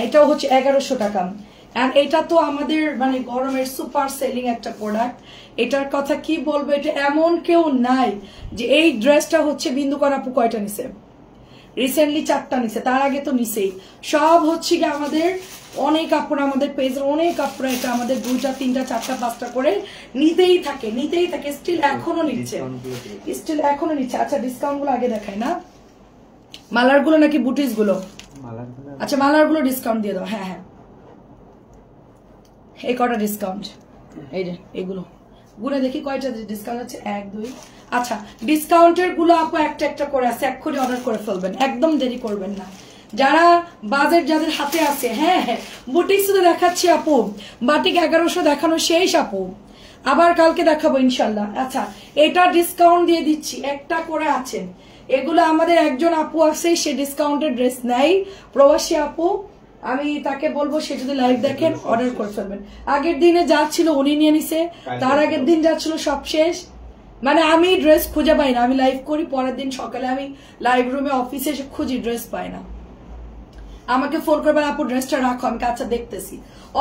এটাও হচ্ছে 1100 টাকা। আর এটা তো আমাদের মানে গরমের সুপার সেলিং একটা প্রোডাক্ট, এটার কথা কি বলবো, এটা এমন কেউ নাই যে এই ড্রেসটা হচ্ছে বিন্দুকর আপু কয়টা নিছে, রিসেন্টলি 4টা নিছে, তার আগে তো নিছেই। সব হচ্ছে কি আমাদের অনেক কাপড়, আমাদের পেজের অনেক কাপড়, এটা আমাদের 2টা 3টা 4টা 5টা করে নিতেই থাকে, নিতেই থাকে, স্টিল এখনো নিচ্ছে, স্টিল এখনো নিচ্ছে। আচ্ছা ডিসকাউন্ট গুলো আগে দেখাই না, মালার গুলো নাকি বুটিস গুলো? আচ্ছা মালার গুলো ডিসকাউন্ট দিয়ে দাও। হ্যাঁ হ্যাঁ, এই কটা ডিসকাউন্ট, এই যে এগুলো গুলো দেখি কয়টা ডিসকাউন্ট আছে, 1 2। আচ্ছা ডিসকাউন্টের গুলো আপু একটা একটা করে আছে, এক্ষুনি অর্ডার করে ফেলবেন, একদম দেরি করবেন না। যারা বাজেট যাদের হাতে আছে, হ্যাঁ হ্যাঁ, বুটিক্স তো দেখাচ্ছি আপু, বাটিক 1100 দেখানো শেষ আপু, আবার কালকে দেখাবো ইনশাল্লাহ। আচ্ছা এটা ডিসকাউন্ট দিয়ে দিচ্ছি, একটা করে আছেন, এগুলো আমাদের একজন আপু আছে সে ডিসকাউন্টের ড্রেস নেয়, প্রবাসী আপু, আমি তাকে বলবো সে যদি লাইভ দেখেন অর্ডার করে ফেলবেন। আগের দিনে যা ছিল উনি নিয়ে নিছে, তার আগের দিন যা ছিল সব শেষ। মানে আমি ড্রেস খুঁজে পাই না, আমি লাইভ করি, পরের দিন সকালে আমি লাইভ রুমে অফিসে এসে খুঁজি, ড্রেস পাই না। আমাকে ফোন করবেন, আপু ড্রেসটা রাখো, আমি আচ্ছা দেখতেছি।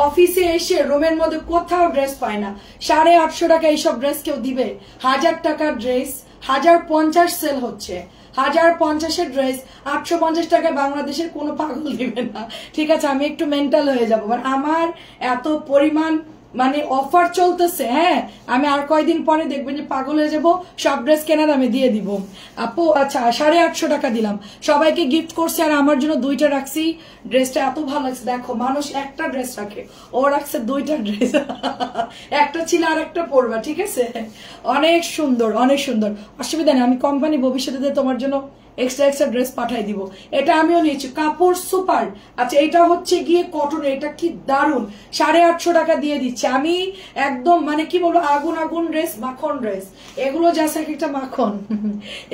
অফিসে এসে রুমের মধ্যে কোথাও ড্রেস পায় না। 850 টাকা এইসব ড্রেস কেউ দিবে? 1000 টাকার ড্রেস 1050 সেল হচ্ছে। 1050-এর ড্রেস 850 টাকায় বাংলাদেশের কোনো পাগল দিবে না। ঠিক আছে, আমি একটু মেন্টাল হয়ে যাবো, মানে আমার এত পরিমাণ মানে অফার চলতেছে। হ্যাঁ, আমি আর কয়দিন পরে দেখবেন যে পাগল হয়ে যাবো, সব ড্রেস কেনার আমি দিয়ে দিব। আপু আচ্ছা 850 টাকা দিলাম, সবাইকে গিফট করছি, আর আমার জন্য 2টা রাখছি। ড্রেসটা এত ভালো লাগছে, দেখো মানুষ একটা ড্রেস রাখে, ও রাখছে 2টা ড্রেস। একটা ছিল আর একটা পরবা, ঠিক আছে? অনেক সুন্দর, অনেক সুন্দর, অসুবিধা নেই। আমি কোম্পানি ভবিষ্যতে তোমার জন্য এক্সট্রা ড্রেস পাঠাই দিব। এটা আমিও নিয়েছি, কাপড় সুপার। আচ্ছা এটা হচ্ছে গিয়ে কটন, এটা কি দারুন, 850 টাকা দিয়ে দিচ্ছে। আমি একদম মানে কি বলবো, আগুন আগুন ড্রেস, মাখন ড্রেস, এগুলো জাস্ট একটা মাখন।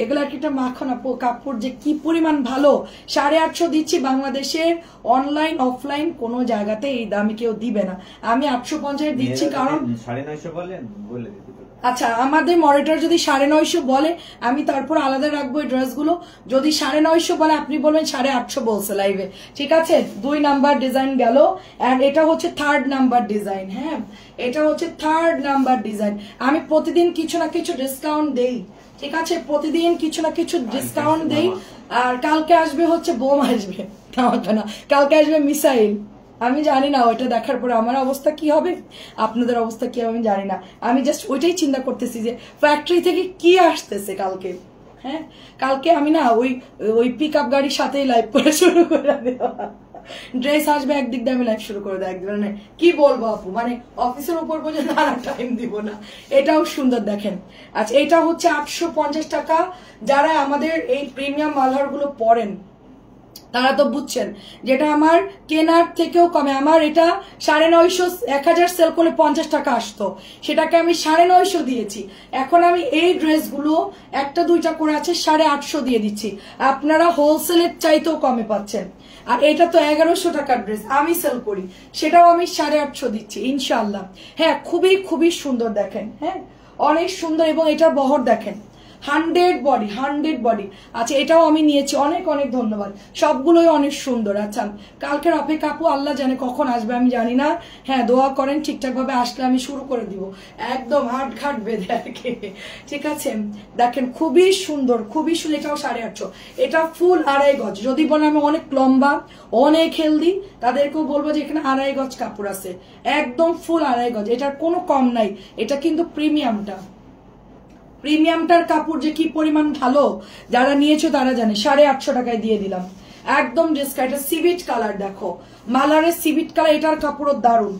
এগুলো একটা মাখন আপু, কাপড় যে কি পরিমাণ ভালো। 850 দিচ্ছি, বাংলাদেশের অনলাইন অফলাইন কোনো জায়গাতে এই দামে কেউ দিবে না। আমি 850 দিচ্ছি, কারণ 950 বলেন বলে দিতে। আচ্ছা আমাদের মনিটর যদি 950 বলে, আমি তারপর আলাদা রাখবো এই ড্রেসগুলো। যদি 950 বলে, আপনি বলবেন 850 বলছে লাইভে, ঠিক আছে? 2 নাম্বার ডিজাইন গেল, এন্ড এটা হচ্ছে 3rd নাম্বার ডিজাইন। হ্যাঁ, এটা হচ্ছে 3rd নাম্বার ডিজাইন। আমি প্রতিদিন কিছু না কিছু ডিসকাউন্ট দেই, ঠিক আছে? প্রতিদিন কিছু না কিছু ডিসকাউন্ট দেই। আর কালকে আসবে হচ্ছে বোম আসবে, কালকে আসবে মিসাইল। আমি জানি না ওইটা দেখার পরে আমার অবস্থা কি হবে, আপনাদের অবস্থা কি হবে আমি জানি না। আমি জাস্ট ওইটাই চিন্তা করতেছি যে ফ্যাক্টরি থেকে কি আসতেছে কালকে। হ্যাঁ, কালকে আমি না ওই পিক আপ গাড়ির সাথেই লাইভ করে শুরু করে দেওয়া। ড্রেস আসবে একদিক দিয়ে, আমি লাইভ শুরু করে দেয় একদিন। মানে কি বলবো আপু, মানে অফিসের উপর পর্যন্ত আর টাইম দিব না। এটাও সুন্দর দেখেন। আচ্ছা এটা হচ্ছে 850 টাকা। যারা আমাদের এই প্রিমিয়াম মালহার গুলো পরেন তারা তো বুঝছেন, যেটা আমার কেনার থেকেও কমে। আমার এটা 950, 1000 সেল করলে 50 টাকা আসতো, সেটাকে আমি 950 দিয়েছি। এখন আমি এই ড্রেসগুলো একটা 2টা করে আছে 850 দিয়ে দিচ্ছি। আপনারা হোলসেলের চাইতেও কমে পাচ্ছেন। আর এটা তো 1100 টাকার ড্রেস আমি সেল করি, সেটাও আমি 850 দিচ্ছি ইনশাল্লাহ। হ্যাঁ, খুবই খুবই সুন্দর দেখেন। হ্যাঁ, অনেক সুন্দর, এবং এটার বহর দেখেন, 100 বডি, 100 বডি। আচ্ছা এটাও আমি নিয়েছি, অনেক অনেক ধন্যবাদ, সবগুলোই অনেক সুন্দর। আচ্ছা কালকের অপেক্ষা আপু, আল্লাহ জানে কখন আসবে, আমি জানি না। হ্যাঁ দোয়া করেন, ঠিকঠাক ভাবে আসলে আমি শুরু করে দিব, একদম হাট ঘাট বেঁধে আর কি। ঠিক আছে, দেখেন খুবই সুন্দর, খুবই সুন্দর। এটাও 850, এটা ফুল 2.5 গজ। যদি বলে আমি অনেক লম্বা, অনেক হেলদি, তাদেরকেও বলবো যে এখানে 2.5 গজ কাপড় আছে, একদম ফুল 2.5 গজ। এটার কোনো কম নাই, এটা কিন্তু প্রিমিয়ামটা। প্রিমিয়ামটার কাপড় যে কি পরিমাণ ভালো, যারা নিয়েছো তারা জানে। 850 টাকায় দিয়ে দিলাম, একদম ডিসকাউন্ট। এটা সিভিট কালার, দেখো মালারের সিভিট কালার, এটার কাপড়ও দারুন।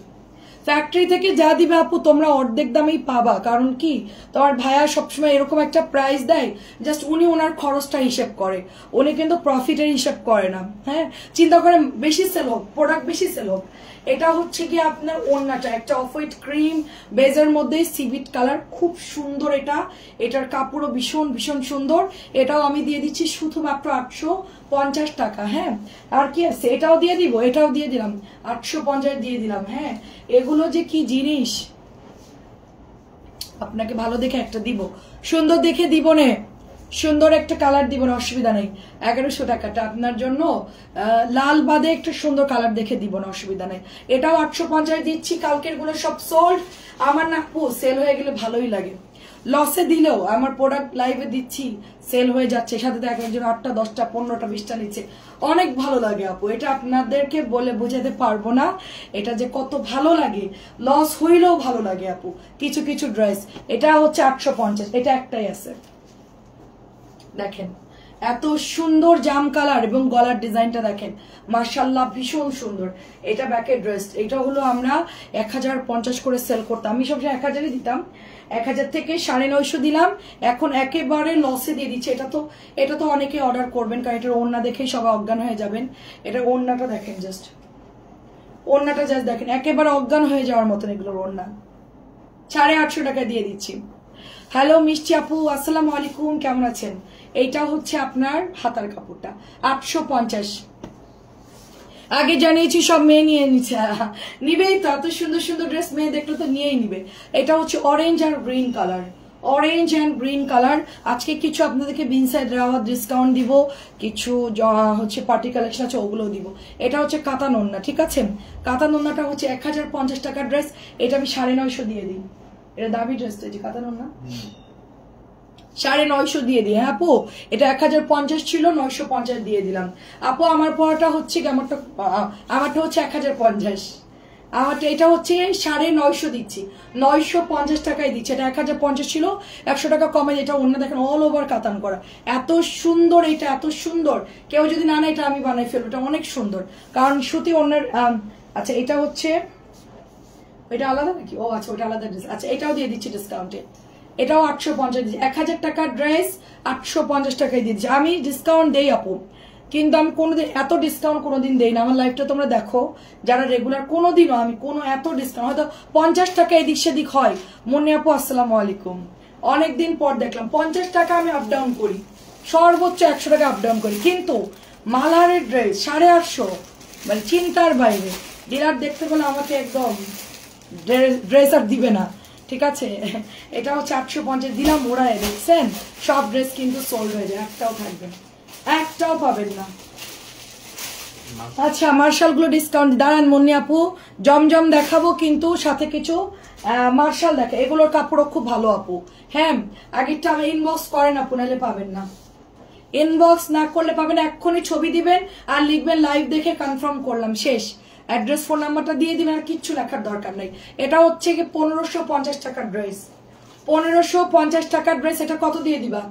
ফ্যাক্টরি থেকে যা দিবে আপু তোমরা অর্ধেক দামেই পাবা, কারণ কি তোমার ভাইয়া সবসময় এরকম একটা প্রাইস দেয়, জাস্ট উনি ওনার খরচটা হিসেব করে, উনি কিন্তু প্রফিটের হিসেব করে না। হ্যাঁ, চিন্তা করেন বেশি সেল হোক, প্রোডাক্ট বেশি সেল হোক। এটা হচ্ছে কি আপনার ওড়নাটা একটা অফ হোয়াইট ক্রিম বেজের মধ্যে সিভিট কালার, খুব সুন্দর। এটার কাপড়ও ভীষণ ভীষণ সুন্দর। এটাও আমি দিয়ে দিচ্ছি শুধুমাত্র 850 টাকা। হ্যাঁ, আর কি আছে, এটাও দিয়ে দিব, এটাও দিয়ে দিলাম, 850 দিয়ে দিলাম। হ্যাঁ, এগুলো যে কি জিনিস, আপনাকে ভালো দেখে একটা দিব, সুন্দর দেখে দিব নে, সুন্দর একটা কালার দিব না, অসুবিধা নেই। 1100 টাকাটা আপনার জন্য লাল বাদে একটা সুন্দর কালার দেখে দিব না, অসুবিধা নেই। এটাও 850 দিচ্ছি। কালকের গুলো সব সোল্ড। আমার না আপু সেল হয়ে গেলে ভালোই লাগে, লসে দিলেও আমার প্রোডাক্ট লাইভে দিচ্ছি, সেল হয়ে যাচ্ছে, সাথে এক একজন 8টা 10টা 15টা 20টা নিচ্ছে, অনেক ভালো লাগে আপু। এটা আপনাদেরকে বলে বোঝাতে পারবো না, এটা যে কত ভালো লাগে, লস হইলেও ভালো লাগে আপু। কিছু কিছু ড্রেস, এটা হচ্ছে 850, এটা একটাই আছে দেখেন, এত সুন্দর জাম কালার, এবং গলার ডিজাইনটা দেখেন মাশাআল্লাহ ভীষণ সুন্দর। এটা ব্যাকের ড্রেস, এটা হলো আমরা 1050 করে সেল করতাম, আমি সবসময় 1000ই দিতাম, 1000 থেকে 950 দিলাম, এখন একেবারে লসে দিয়ে দিচ্ছে। এটা তো অনেকে অর্ডার করবেন, কারণ এটার ওড়না দেখেই সবাই অজ্ঞান হয়ে যাবেন। এটা ওড়নাটা দেখেন, জাস্ট ওড়নাটা জাস্ট দেখেন, একেবারে অজ্ঞান হয়ে যাওয়ার মতন এগুলোর ওড়না। 850 টাকা দিয়ে দিচ্ছি। হ্যালো মিষ্টি আপু, আসসালামু আলাইকুম, কেমন আছেন? এইটা হচ্ছে আপনার হাতার কাপড়টা 850। আগে জানিয়েছি সব মেয়ে নিয়ে নিচ্ছে, নিবেই তো, এত সুন্দর সুন্দর ড্রেস মেয়ে দেখলে তো নিয়েই নিবে। এটা হচ্ছে অরেঞ্জ আর green colour, orange and green colour. আজকে কিছু আপনাদেরকে বিনসাইড রাওয়া ডিসকাউন্ট দিব, কিছু হচ্ছে পার্টি কালেকশন আছে ওগুলো দিব। এটা হচ্ছে কাতান ওন্না, ঠিক আছে? কাতান ওন্নাটা হচ্ছে 1050 টাকার ড্রেস, এটা আমি 950 দিয়ে দিই। এটা দামি ড্রেস তো, যে কাতান ওন্না 950 দিয়ে দিই। হ্যাঁ আপু, এটা 1050 ছিল, 950 দিয়ে দিলাম। আপু আমার পড়াটা হচ্ছে আমারটা হচ্ছে 1050, আমারটা এটা হচ্ছে 950 দিচ্ছি, 950 টাকায় দিচ্ছি। এটা 1050 ছিল, 100 টাকা কমে। এটা অন্য দেখেন অল ওভার কাতান করা, এত সুন্দর, এটা এত সুন্দর। কেউ যদি না নেয় এটা আমি বানাই ফেলবো, এটা অনেক সুন্দর, কারণ সুতি অন্যের। আচ্ছা এটা হচ্ছে, এটা আলাদা নাকি? ও আচ্ছা, ওটা আলাদা ড্রেস। আচ্ছা এটাও দিয়ে দিচ্ছি ডিসকাউন্টে, এটাও 850 দিচ্ছি। 1000 টাকার ড্রেস 850 টাকায় দিচ্ছি। আমি ডিসকাউন্ট দেই আপু, কিন্তু আমি কোনোদিন এত ডিসকাউন্ট কোনোদিন দেই না। আমার লাইফটা তোমরা দেখো যারা রেগুলার, কোনোদিনও আমি কোনো এত ডিসকাউন্ট, হয়তো 50 টাকা এদিক সেদিক হয়। মনে আপু আসসালামু আলাইকুম, অনেকদিন পর দেখলাম 50 টাকা আমি আপ ডাউন করি, সর্বোচ্চ 100 টাকা আপ ডাউন করি, কিন্তু মালহারের ড্রেস 850, মানে চিন্তার বাইরে। ডিলার দেখতে গেলে আমাকে একদম ড্রেস আর দিবে না, ঠিক আছে? এটা হচ্ছে 850 দিলাম, ওড়ায় দেখছেন সব ড্রেস কিন্তু সোল্ড হয়ে যায়, একটাও থাকবে না, একটাও পাবেন না। আচ্ছা মার্শাল গুলো ডিসকাউন্ট দাঁড়ান মুন্নি আপু, জমজম দেখাবো কিন্তু সাথে কিছু মার্শাল দেখা, এগুলোর কাপড়ও খুব ভালো আপু। হ্যাঁ আগেরটা আমি ইনবক্স করেন আপু, নাহলে পাবেন না। ইনবক্স না করলে পাবেন, এক্ষুনি ছবি দিবেন আর লিখবেন লাইভ দেখে কনফার্ম করলাম, শেষ। অ্যাড্রেস ফোন নাম্বারটা দিয়ে দিবেন, আর কিচ্ছু লেখার দরকার নেই। এটা হচ্ছে কি 1550 টাকার ড্রেস, 1550 টাকার ড্রেস। এটা কত দিয়ে দিবা?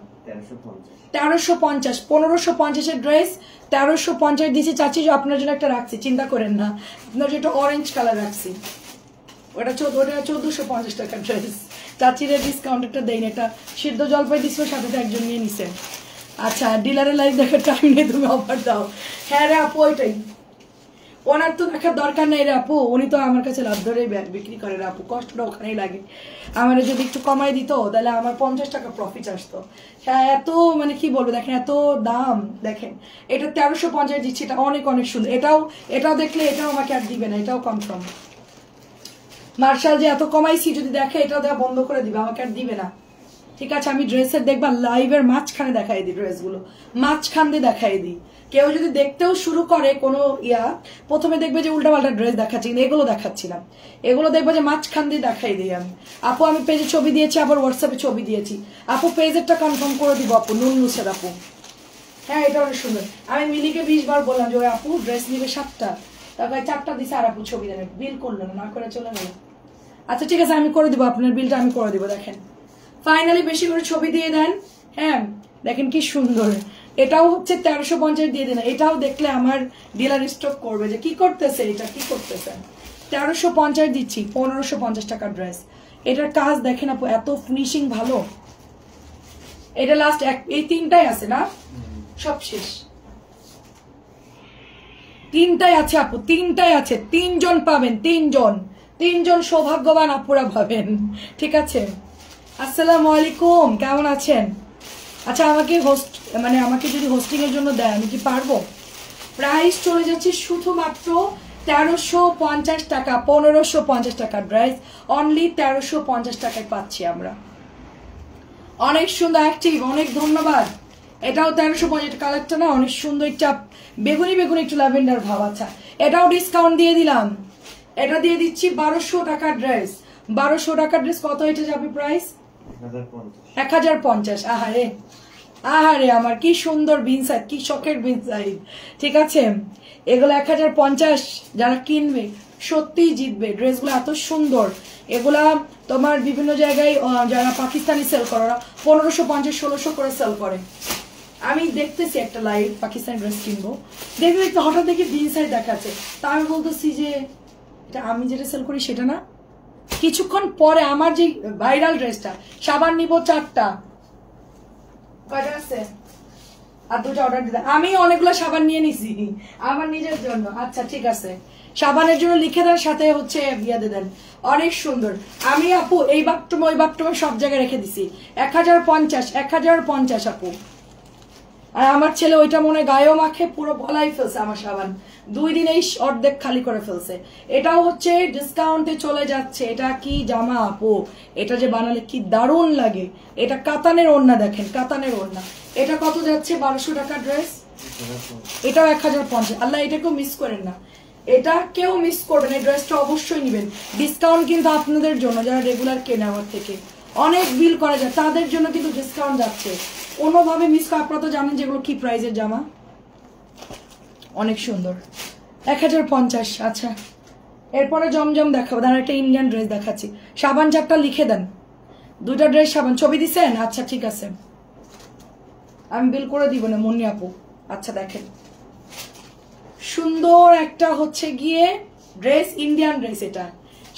1350। 1550 ড্রেস 1350 দিয়েছি। চাচ্ছি আপনার জন্য একটা রাখছি, চিন্তা করেন না, আপনার যেটা অরেঞ্জ কালার রাখছি, ওটা 1450 টাকার ড্রেস। চাচিরে ডিসকাউন্ট একটা দেয় না, এটা সিদ্ধ জলপাই দিচ্ছিল, সাথে একজন নিয়ে নিছেন। আচ্ছা ডিলারের লাইভ দেখার টাইম নেই, তুমি অফার দাও। হ্যাঁ রে আপু, ওইটাই, ওনার তো দেখার দরকার নেই রে আপু, উনি তো আমার কাছে লাভ ধরেই বিক্রি করে রে আপু, কষ্টটা ওখানেই লাগে। আমার যদি একটু কমাই দিত তাহলে আমার 50 টাকা প্রফিট আসতো। হ্যাঁ এত মানে কি বলবো, দেখেন এত দাম, দেখেন এটা 1350 দিচ্ছি, এটা অনেক অনেক সুন্দর। এটাও দেখলে এটাও আমাকে আর দিবে না, এটাও কনফার্ম। মার্শাল যে এত কমাইছি যদি দেখে, এটাও দেওয়া বন্ধ করে দিবে, আমাকে আর দিবে না, ঠিক আছে? আমি ড্রেসের দেখবা লাইভের মাঝখানে দেখাই দিই, ড্রেসগুলো মাঝখান দিয়ে দেখাই দিই। কেউ যদি দেখতেও শুরু করে কোনো প্রথমে দেখবে যে উল্টাপাল্টা ড্রেস দেখাচ্ছি, কিন্তু এগুলো দেখাচ্ছিলাম, এগুলো দেখবে যে মাঝখান দিয়ে দেখাই দিই আমি। আপু আমি পেজে ছবি দিয়েছি, আবার হোয়াটসঅ্যাপে ছবি দিয়েছি। আপু পেজেরটা কনফার্ম করে দিব আপু, নুন নুসের আপু। হ্যাঁ এটা অনেক সুন্দর। আমি মিলিকে 20 বার বললাম যে ওই আপু ড্রেস নিবে 7টা, তারপরে 4টা দিছে, আর আপু ছবি দেন, বিল করলো না করে চলে গেল। আচ্ছা ঠিক আছে আমি করে দিব, আপনার বিলটা আমি করে দিব। দেখেন ফাইনালি বেশি করে ছবি দিয়ে দেন। হ্যাঁ দেখেন কি সুন্দর, এটাও হচ্ছে 1350 দিয়ে দেন। এটাও দেখলে আমার ডিলার স্টক করবে যে কি করতেছে, এটা কি করতেছে। 1350 দিচ্ছি, 1550 টাকার ড্রেস। এটার কাজ দেখেন আপু, এত ফিনিশিং ভালো। এটা লাস্ট এই 3টাই আছে না, সব শেষ। 3টাই আছে আপু, 3টাই আছে, 3জন পাবেন, 3জন সৌভাগ্যবান আপুরা পাবেন, ঠিক আছে? আসসালামু আলাইকুম, কেমন আছেন? আচ্ছা আমাকে আমাকে যদি হোস্টিং এর জন্য দেয় আমি কি পারবো? প্রাইস চলে যাচ্ছে শুধুমাত্র 1350 টাকা, 1550 টাকা ড্রেস অনলি 1350 টাকায় পাচ্ছি আমরা। অনেক সুন্দর অ্যাক্টিভ, অনেক ধন্যবাদ। এটাও 1350 কালারটা না অনেক সুন্দর, একটা বেগুনি একটু ল্যাভেন্ডার ভাব। আচ্ছা এটাও ডিসকাউন্ট দিয়ে দিলাম, এটা দিয়ে দিচ্ছি 1200 টাকার ড্রেস। 1200 টাকার ড্রেস কত এটা যাবে প্রাইস? 1050। আহারে আমার কি সুন্দর বিনসাইড, কি শখের বিনসাইড, ঠিক আছে? এগুলো 1050, যারা কিনবে সত্যিই জিতবে। ড্রেসগুলো এত সুন্দর, এগুলা তোমার বিভিন্ন জায়গায় যারা পাকিস্তানি সেল করে ওরা 1550 1600 করে সেল করে। আমি দেখতেছি একটা লাইভ পাকিস্তানি ড্রেস কিনবো, দেখবে একটু হঠাৎ দেখি বিনসাইড দেখাচ্ছে, তা আমি বলতেছি যে এটা আমি যেটা সেল করি সেটা না। কিছুক্ষণ পরে আমার যে ভাইরাল ড্রেসটা, সাবান নিব 4টা, কয়টা আছে আর 2টা অর্ডার দিতে, আমি অনেকগুলো সাবান নিয়ে নিছি আমার নিজের জন্য। আচ্ছা ঠিক আছে, সাবানের জন্য লিখে দেন, সাথে হচ্ছে বিয়া দিয়ে দেন। অনেক সুন্দর। আমি আপু এই বাথরুমে ওই বাথরুমে সব জায়গায় রেখে দিছি। 1050 আপু, আর আমার ছেলে ওইটা মনে গায়েও মাখে, পুরো গলায় ফেলছে আমার সাবান, 2 দিনেই অর্ধেক খালি করে ফেলছে। এটাও হচ্ছে ডিসকাউন্টে চলে যাচ্ছে। এটা কি জামা আপু, এটা যে বানালে কি দারুণ লাগে। এটা কাতানের ওড়না, দেখেন কাতানের ওড়না। এটা কত যাচ্ছে? 1200 টাকা ড্রেস। এটাও 1050। আল্লাহ এটাকেও মিস করেন না, এটা কেউ মিস করবেন, এই ড্রেসটা অবশ্যই নেবেন। ডিসকাউন্ট কিন্তু আপনাদের জন্য, যারা রেগুলার কেনে আমার থেকে, অনেক বিল করা যায় তাদের জন্য কিন্তু ডিসকাউন্ট যাচ্ছে, কোনোভাবে মিস করে। আপনারা তো জানেন যেগুলো কি প্রাইসের জামা, অনেক সুন্দর। 1050। আচ্ছা, এরপরে জমজম দেখাবো। দাঁড়া, একটা ইন্ডিয়ান ড্রেস দেখাচ্ছি। সাবান 4টা লিখে দেন, 2টা ড্রেস সাবান। ছবি দিছেন? আচ্ছা ঠিক আছে, আমি বিল করে দিব না মুন্নি আপু। আচ্ছা দেখেন, সুন্দর একটা হচ্ছে গিয়ে ড্রেস, ইন্ডিয়ান ড্রেস। এটা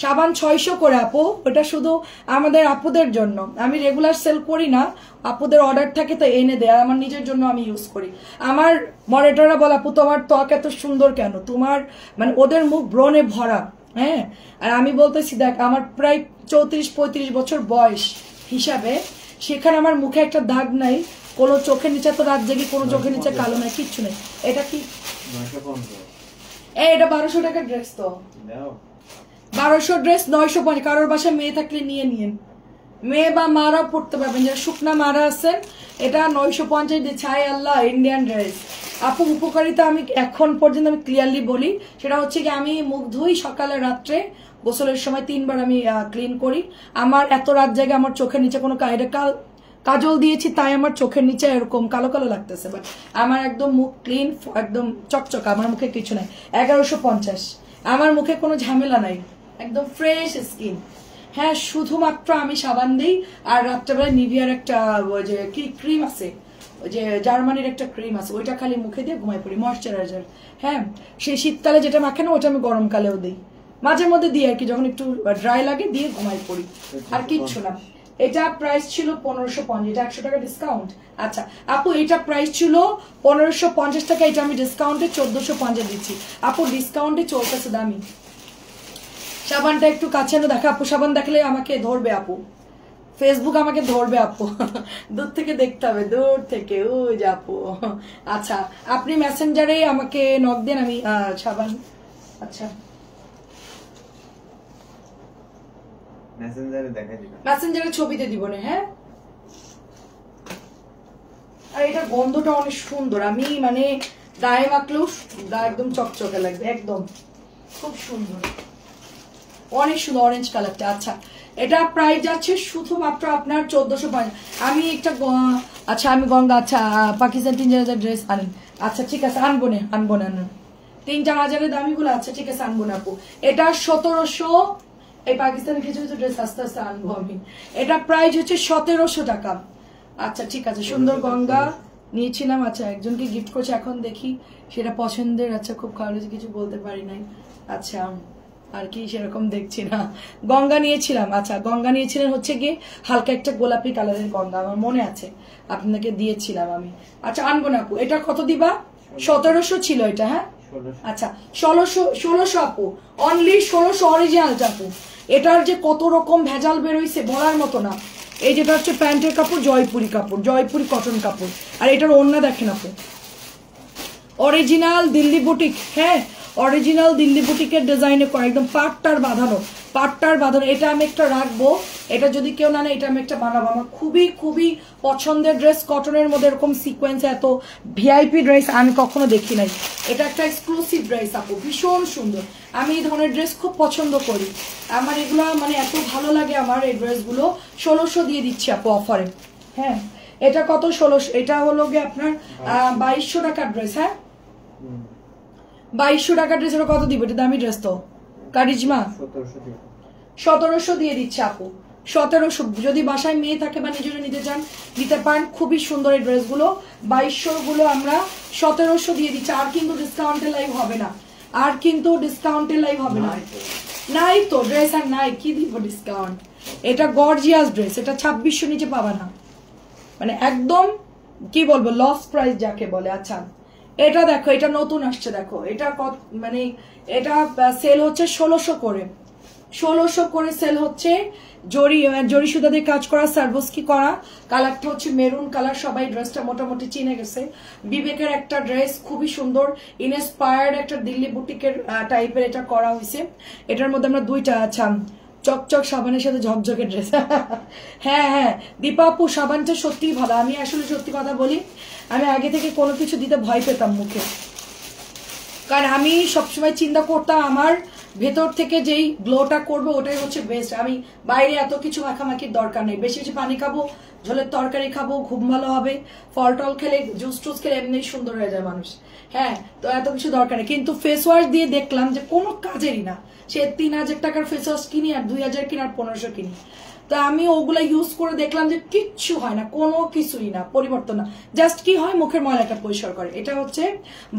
সাবান 600 করে আপু, ওটা শুধু আমাদের আপুদের জন্য। আমি রেগুলার সেল করি না, আপুদের অর্ডার থাকে তো এনে দেয়, আর আমার নিজের জন্য আমি ইউজ করি। আমার মডারেটররা বলে আপু তোমার ত্বক এত সুন্দর কেন, তোমার মানে ওদের মুখ ব্রণে ভরা। হ্যাঁ, আর আমি বলতেছি দেখ, আমার প্রায় 34-35 বছর বয়স হিসাবে, সেখানে আমার মুখে একটা দাগ নাই, কোনো চোখের নিচে তো রাত জেগে কোনো চোখের নিচে কালো নাই, কিচ্ছু নেই। এটা কি? এটা 1200 টাকার ড্রেস। তো 1200 ড্রেস 950। কারোর বাসায় মেয়ে থাকলে নিয়ে নিন, মেয়ে বা মারা পড়তে পারবেন, যারা শুকনা মারা আছেন। এটা 950 দিয়ে ছাই আল্লাহ ইন্ডিয়ান ড্রেস। আপু উপকারিতা আমি এখন পর্যন্ত আমি ক্লিয়ারলি বলি, সেটা হচ্ছে কি আমি মুখ ধুই সকালে রাত্রে, গোসলের সময় 3 বার আমি ক্লিন করি। আমার এত রাত জায়গা আমার চোখের নিচে কোনো কাজল দিয়েছি, তাই আমার চোখের নিচে এরকম কালো কালো লাগতেছে, বাট আমার একদম মুখ ক্লিন, একদম চকচকা, আমার মুখে কিছু নাই। 1150। আমার মুখে কোনো ঝামেলা নাই, একদম ফ্রেশ স্কিন। হ্যাঁ, শুধুমাত্র আমি সাবান দিই, আর রাত্রেবেলা নিভিয়ার একটা ওই যে কি ক্রিম আছে, ওই যে জার্মানির একটা ক্রিম আছে, ওইটা খালি মুখে দিয়ে ঘুমাই পড়ি, ময়শ্চারাইজার। হ্যাঁ, সেই শীতকালে যেটা মাখে না, ওটা আমি গরমকালেও দিই, মাঝে মধ্যে দিই আর কি, যখন একটু ড্রাই লাগে দিয়ে ঘুমাই পড়ি, আর কিচ্ছু না। এটা প্রাইস ছিল 1550, এটা 100 টাকা ডিসকাউন্ট। আচ্ছা আপু, এটা প্রাইস ছিল 1550 টাকা, এটা আমি ডিসকাউন্টে 1450 দিচ্ছি। আপু ডিসকাউন্টে চলতেছে দামি। সাবানটা একটু কাছে এনে দেখা আপু, সাবান দেখলে আমাকে ধরবে আপু, ফেসবুক আমাকে ধরবে আপু, দূর থেকে দেখতে হবে, দূর থেকে। ও যে আপু, আচ্ছা আপনি মেসেঞ্জারে আমাকে নক দেন, আমি সাবান। আচ্ছা মেসেঞ্জারে ছবিতে দিব না। হ্যাঁ, আর এটা গন্ধটা অনেক সুন্দর, আমি মানে গায়ে মাখলেও একদম চকচকে লাগবে, একদম খুব সুন্দর, অনেক সুন্দর অরেঞ্জ কালারটা। আচ্ছা, এটা প্রাইস যাচ্ছে শুধুমাত্র আপনার 1450। আমি একটা আচ্ছা আমি গঙ্গা, আচ্ছা পাকিস্তান 3000 ড্রেস আনেন। আচ্ছা ঠিক আছে, আনবো না 3-4 হাজারের দামিগুলো। আচ্ছা ঠিক আছে, আনবো না আপু। এটা 1700, এই পাকিস্তানের কিছু কিছু ড্রেস আস্তে আস্তে আনবো আমি। এটা প্রাইস হচ্ছে 1700 টাকা। আচ্ছা ঠিক আছে, সুন্দর গঙ্গা নিয়েছিলাম। আচ্ছা একজনকে গিফট করছে, এখন দেখি সেটা পছন্দের। আচ্ছা খুব খারাপ কিছু বলতে পারি নাই। আচ্ছা আর কি সেরকম দেখছি না। গঙ্গা নিয়েছিলাম। আচ্ছা গঙ্গা নিয়েছিলেন হচ্ছে গিয়ে হালকা একটা গোলাপি কালারের গঙ্গা, আমার মনে আছে আপনাকে দিয়েছিলাম আমি। আচ্ছা আনবো না আপু। এটা কত দিবা? 1700 ছিল এটা। হ্যাঁ আচ্ছা 1600 আপু, অনলি 1600 অরিজিনাল আপু। এটার যে কত রকম ভেজাল বেরোইছে বলার মতো না। এই যেটা হচ্ছে প্যান্টের কাপড়, জয়পুরি কাপড়, জয়পুরি কটন কাপড়, আর এটার ওড়না দেখেন আপু, অরিজিনাল দিল্লি বুটিক। হ্যাঁ অরিজিনাল দিল্লি বুটিকের ডিজাইনে করা, একদম পাটটার বাঁধানো। এটা আমি একটা রাখবো, এটা যদি কেউ না নেয় এটা আমি একটা বানাবো। আমার খুবই খুবই পছন্দের ড্রেস, কটনের মধ্যে এরকম সিকোয়েন্স, এত ভিআইপি ড্রেস আমি কখনো দেখি নাই। এটা একটা এক্সক্লুসিভ ড্রেস আপু, ভীষণ সুন্দর। আমি এই ধরনের ড্রেস খুব পছন্দ করি, আমার এগুলো মানে এত ভালো লাগে আমার এই ড্রেসগুলো। 1600 দিয়ে দিচ্ছি আপু অফারে। হ্যাঁ এটা কত? 1600। এটা হলো গিয়ে আপনার 2200 টাকার ড্রেস। হ্যাঁ 2200 টাকার ড্রেস। এটা কত দিব? এটা দামি ড্রেস তো কারিজমা। 1700 দিয়ে দিচ্ছে আপু, 1700। যদি বাসায় মেয়ে থাকে বা নিজেরা নিতে চান দিতে পারেন, খুবই সুন্দর এই ড্রেসগুলো। 2200 গুলো আমরা 1700 দিয়ে দিচ্ছি। আর কিন্তু ডিসকাউন্টে লাইভ হবে না, আর কিন্তু ডিসকাউন্টে লাইভ হবে না। নাই তো ড্রেস আর নাই, কি দিব ডিসকাউন্ট? এটা গর্জিয়াস ড্রেস, এটা 2600 নিচে পাবা না, মানে একদম কি বলবো লস প্রাইস যাকে বলে। আচ্ছা এটা দেখো, এটা নতুন আসছে দেখো, এটা কত মানে এটা সেল হচ্ছে 1600 করে। 1600 করে সেল হচ্ছে। জরি সুতা দিয়ে কাজ করা, সার্ভোস্কি করা, কালারটা হচ্ছে মেরুন কালার। সবাই ড্রেসটা মোটামুটি চিনে গেছে। বিবেকের একটা ড্রেস, খুবই সুন্দর ইনস্পায়ার্ড একটা দিল্লি বুটিকের টাইপের এটা করা হয়েছে। এটার মধ্যে আমরা দুইটা চকচক সাবানের সাথে ঝকঝকে ড্রেস। হ্যাঁ হ্যাঁ দীপা আপু, সাবানটা সত্যিই ভালো। আমি আসলে সত্যি কথা বলি, আমি আগে থেকে কোনো কিছু দিতে ভয় পেতাম মুখে, কারণ আমি সবসময় চিন্তা করতাম আমার ভেতর থেকে যেই গ্লোটা করবো ওটাই হচ্ছে বেস্ট। আমি বাইরে এত কিছু মাখামাখির দরকার নেই। বেশি বেশি পানি খাবো, ঝোলের তরকারি খাবো, ঘুম ভালো হবে, ফল টল খেলে, জুস টুস খেলে এমনি সুন্দর হয়ে যায় মানুষ। হ্যাঁ, তো এত কিছু দরকার নেই। কিন্তু ফেস ওয়াশ দিয়ে দেখলাম যে কোনো কাজেরই না। সে 3000 টাকার ফেস ওয়াশ কিনি আর 2000 কিনি আর 1500 কিনি, তা আমি ওগুলা ইউজ করে দেখলাম যে কিচ্ছু হয় না, কোনো কিছুই না, পরিবর্তন না। জাস্ট কি হয়, মুখের ময়লাটা পরিষ্কার করে। এটা হচ্ছে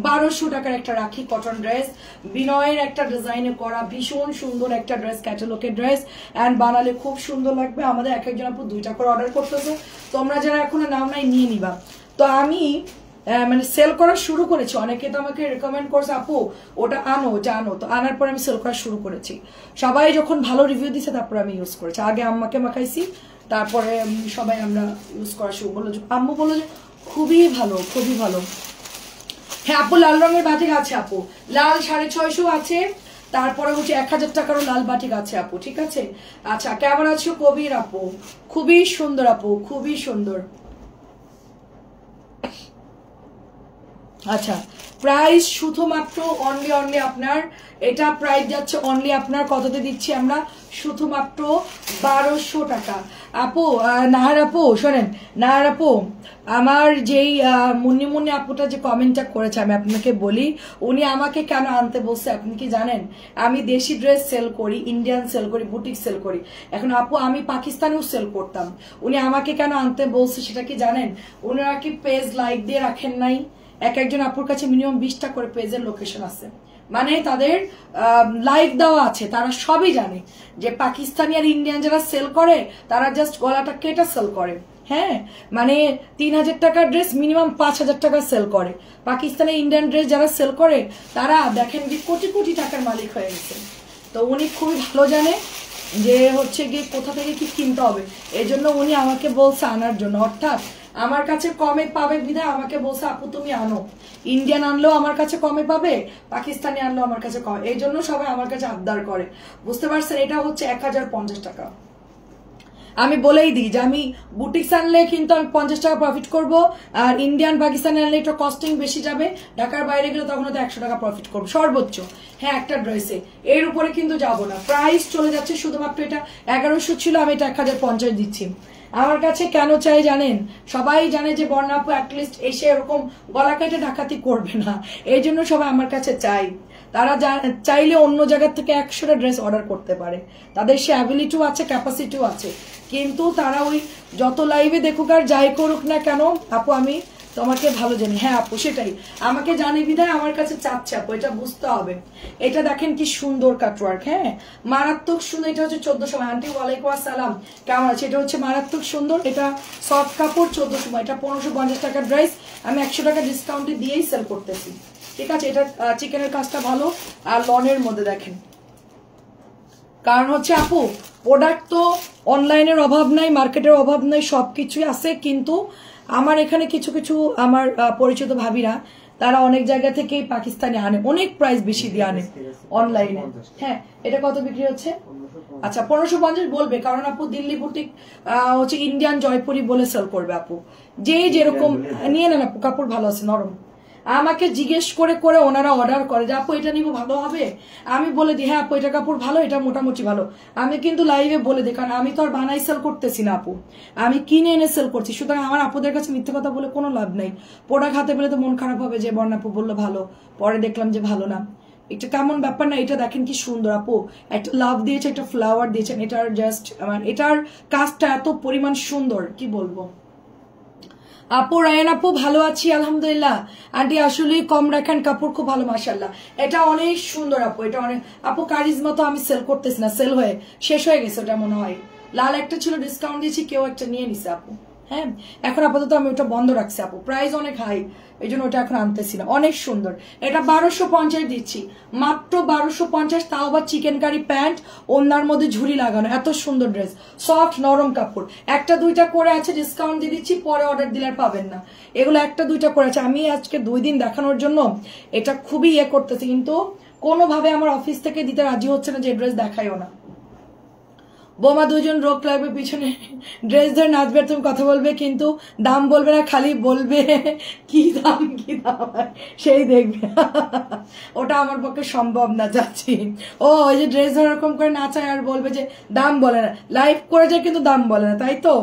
1200 টাকার একটা রাখি কটন ড্রেস, বিনয়ের একটা ডিজাইনে করা, ভীষণ সুন্দর একটা ড্রেস, ক্যাটালগের ড্রেস। অ্যান্ড বানালে খুব সুন্দর লাগবে। আমাদের এক একজন আপু 2টা করে অর্ডার করতেছে, তোমরা যারা এখনো নাও নাই নিয়ে নিবা। তো আমি মানে সেল করা শুরু করেছি। অনেকে তো আমাকে রেকমেন্ড করছে আপু ওটা আনো, ওটা আনো। তো আনার পর আমি সেল করা শুরু করেছি। সবাই যখন ভালো রিভিউ দিচ্ছে তারপরে আমি ইউজ করেছি। আগে আম্মাকে মাখাইছি, তারপরে সবাই আমরা ইউজ করা শুরু বললো। আম্মু বললো যে খুবই ভালো, খুবই ভালো। হ্যাঁ আপু, লাল রঙের বাটিক আছে আপু, লাল 650 আছে। তারপরে হচ্ছে 1000 টাকারও লাল বাটিক আছে আপু, ঠিক আছে। আচ্ছা, কেমন আছো কবির আপু? খুবই সুন্দর আপু, খুবই সুন্দর। আচ্ছা, প্রাইস শুধুমাত্র অনলি আপনার, এটা প্রাইস যাচ্ছে অনলি আপনার কততে দিচ্ছি আমরা, শুধুমাত্র 1200 টাকা। আপু নাহার আপু শোনেন, নাহার আপু আমার যেই মুন্নি আপুটা যে কমেন্টটা করেছে, আমি আপনাকে বলি উনি আমাকে কেন আনতে বলছে আপনি কি জানেন? আমি দেশি ড্রেস সেল করি, ইন্ডিয়ান সেল করি, বুটিক সেল করি। এখন আপু আমি পাকিস্তানেও সেল করতাম। উনি আমাকে কেন আনতে বলছে সেটা কি জানেন? উনারা কি পেজ লাইক দিয়ে রাখেন নাই? এক একজন আপুর কাছে মিনিমাম 20টা করে পেজের লোকেশন আছে, মানে তাদের লাইক দেওয়া আছে। তারা সবই জানে যে পাকিস্তানি আর ইন্ডিয়ান যারা সেল করে তারা জাস্ট গলাটা কেটে সেল করে। হ্যাঁ, মানে 3000 টাকার ড্রেস মিনিমাম 5000 টাকা সেল করে। পাকিস্তানি ইন্ডিয়ান ড্রেস যারা সেল করে তারা দেখেন যে কোটি কোটি টাকার মালিক হয়ে গেছে। তো উনি খুবই ভালো জানে যে হচ্ছে গিয়ে কোথা থেকে কি কিনতে হবে। এই জন্য উনি আমাকে বলছে আনার জন্য, অর্থাৎ আমার কাছে কমে পাবে বিধায় আমাকে বলছে আপু তুমি আনো। ইন্ডিয়ান আনলেও আমার কাছে কমে পাবে, পাকিস্তানি আনলেও আমার কাছে কমে। এই জন্য সবাই আমার কাছে আবদার করে, বুঝতে পারছেন। এটা হচ্ছে 1050 টাকা। আমি বলেই দিই যে আমি বুটিক্স আনলে কিন্তু আমি 50 টাকা প্রফিট করব, আর ইন্ডিয়ান পাকিস্তানি আনলে একটু কস্টিং বেশি যাবে। ঢাকার বাইরে গেলে তখন তো 100 টাকা প্রফিট করবো সর্বোচ্চ। হ্যাঁ, একটা ড্রেসে এর উপরে কিন্তু যাবো না। প্রাইস চলে যাচ্ছে শুধুমাত্র, এটা 1100 ছিল, আমি এটা 1050 দিচ্ছি। আমার কাছে কেন চাই জানেন? সবাই জানে যে বর্ণা আপু অ্যাটলিস্ট এসে এরকম গলা কেটে ডাকাতি করবে না, এই জন্য সবাই আমার কাছে চাই। তারা চাইলে অন্য জায়গার থেকে 100টা ড্রেস অর্ডার করতে পারে, তাদের সে অ্যাবিলিটিও আছে, ক্যাপাসিটিও আছে। কিন্তু তারা ওই যত লাইভে দেখুক আর যাই করুক না কেন, আপু আমি তোমাকে ভালো জানি। হ্যাঁ আপু, সেটাই আমাকে জানি বিধায় আমার কাছে চাচ্ছে আপু, এটা বুঝতে হবে। এটা দেখেন কি সুন্দর কাটওয়ার্ক, হ্যাঁ মারাত্মক সুন্দর। এটা হচ্ছে 1400। আন্টি ওয়ালাইকুম আসসালাম, কেমন আছে? এটা হচ্ছে মারাত্মক সুন্দর, এটা সফট কাপড় 1400। এটা 1550 টাকার ড্রেস, আমি 100 টাকা ডিসকাউন্টে দিয়েই সেল করতেছি, ঠিক আছে। এটা চিকেনের কাজটা ভালো, আর লনের মধ্যে দেখেন। কারণ হচ্ছে আপু প্রোডাক্ট তো অনলাইনের অভাব নাই, মার্কেটের অভাব নাই, সবকিছুই আছে। কিন্তু আমার এখানে কিছু কিছু আমার পরিচিত ভাবিরা তারা অনেক জায়গা থেকে পাকিস্তানি আনে, অনেক প্রাইস বেশি দিয়ে আনে অনলাইনে। হ্যাঁ, এটা কত বিক্রি হচ্ছে? আচ্ছা 1550 বলবে, কারণ আপু দিল্লি বুটিক হচ্ছে ইন্ডিয়ান জয়পুরি বলে সেল করবে। আপু যে যেরকম নিয়ে নেন আপু, কাপড় ভালো আছে, নরম। আমাকে জিজ্ঞেস করে করে ওনারা অর্ডার করে যে আপু এটা নিব ভালো হবে। আমি বলে দিই হ্যাঁ আপু এটা কাপড় ভালো, এটা মোটামুটি ভালো। আমি কিন্তু লাইভে বলে দিই, কারণ আমি তো আর বানাই সেল করতেছি না আপু, আমি কিনে এনে সেল করছি। সুতরাং আমার আপুদের কাছে মিথ্যে কথা বলে কোনো লাভ নেই। প্রোডাক্ট হাতে পেলে তো মন খারাপ হবে যে বর্ণা আপু বললো ভালো, পরে দেখলাম যে ভালো না। এটা কেমন ব্যাপার না? এটা দেখেন কি সুন্দর আপু, একটা লাভ দিয়েছে, একটা ফ্লাওয়ার দিয়েছেন। এটার জাস্ট এটার কাজটা এত পরিমাণ সুন্দর, কি বলবো। আপু রায়ন আপু ভালো আছি আলহামদুলিল্লাহ। আন্টি আসলে কম রাখেন, কাপড় খুব ভালো মাশাআল্লাহ। এটা অনেক সুন্দর আপু, এটা অনেক আপু কারিজমা তো আমি সেল করতেছি না, সেল হয়ে শেষ হয়ে গেছে ওটা মনে হয়। লাল একটা ছিল ডিসকাউন্ট দিয়েছি, কেউ একটা নিয়ে নিছে আপু। হ্যাঁ, এখন আপাতত আমি ওটা বন্ধ রাখছি আপু, প্রাইস অনেক হাই, এই জন্য ওটা এখন আনতেছি না। অনেক সুন্দর, এটা 1250 দিচ্ছি, মাত্র 1250, তাও আবার চিকেন কারি প্যান্ট, ওনার মধ্যে ঝুড়ি লাগানো, এত সুন্দর ড্রেস, সফট নরম কাপড়। একটা দুইটা করে আছে, ডিসকাউন্ট দিয়ে দিচ্ছি, পরে অর্ডার দিলে আর পাবেন না। এগুলো একটা দুইটা করে আছে, আমি আজকে 2 দিন দেখানোর জন্য এটা খুবই করতেছি, কিন্তু কোনোভাবে আমার অফিস থেকে দিতে রাজি হচ্ছে না যে ড্রেস দেখাইও না। বোমা দুজন রোগ লাগবে পিছনে, ড্রেস ধরে নাচবে, তুমি কথা বলবে কিন্তু দাম বলবে না, খালি বলবে কি দাম সেই দেখবে। ওটা আমার পক্ষে সম্ভব না, যাচ্ছি। ও ওই যে ড্রেস ধরে এরকম করে নাচায় আর বলবে যে দাম বলে না, লাইভ করে যায় কিন্তু দাম বলে না, তাই তো।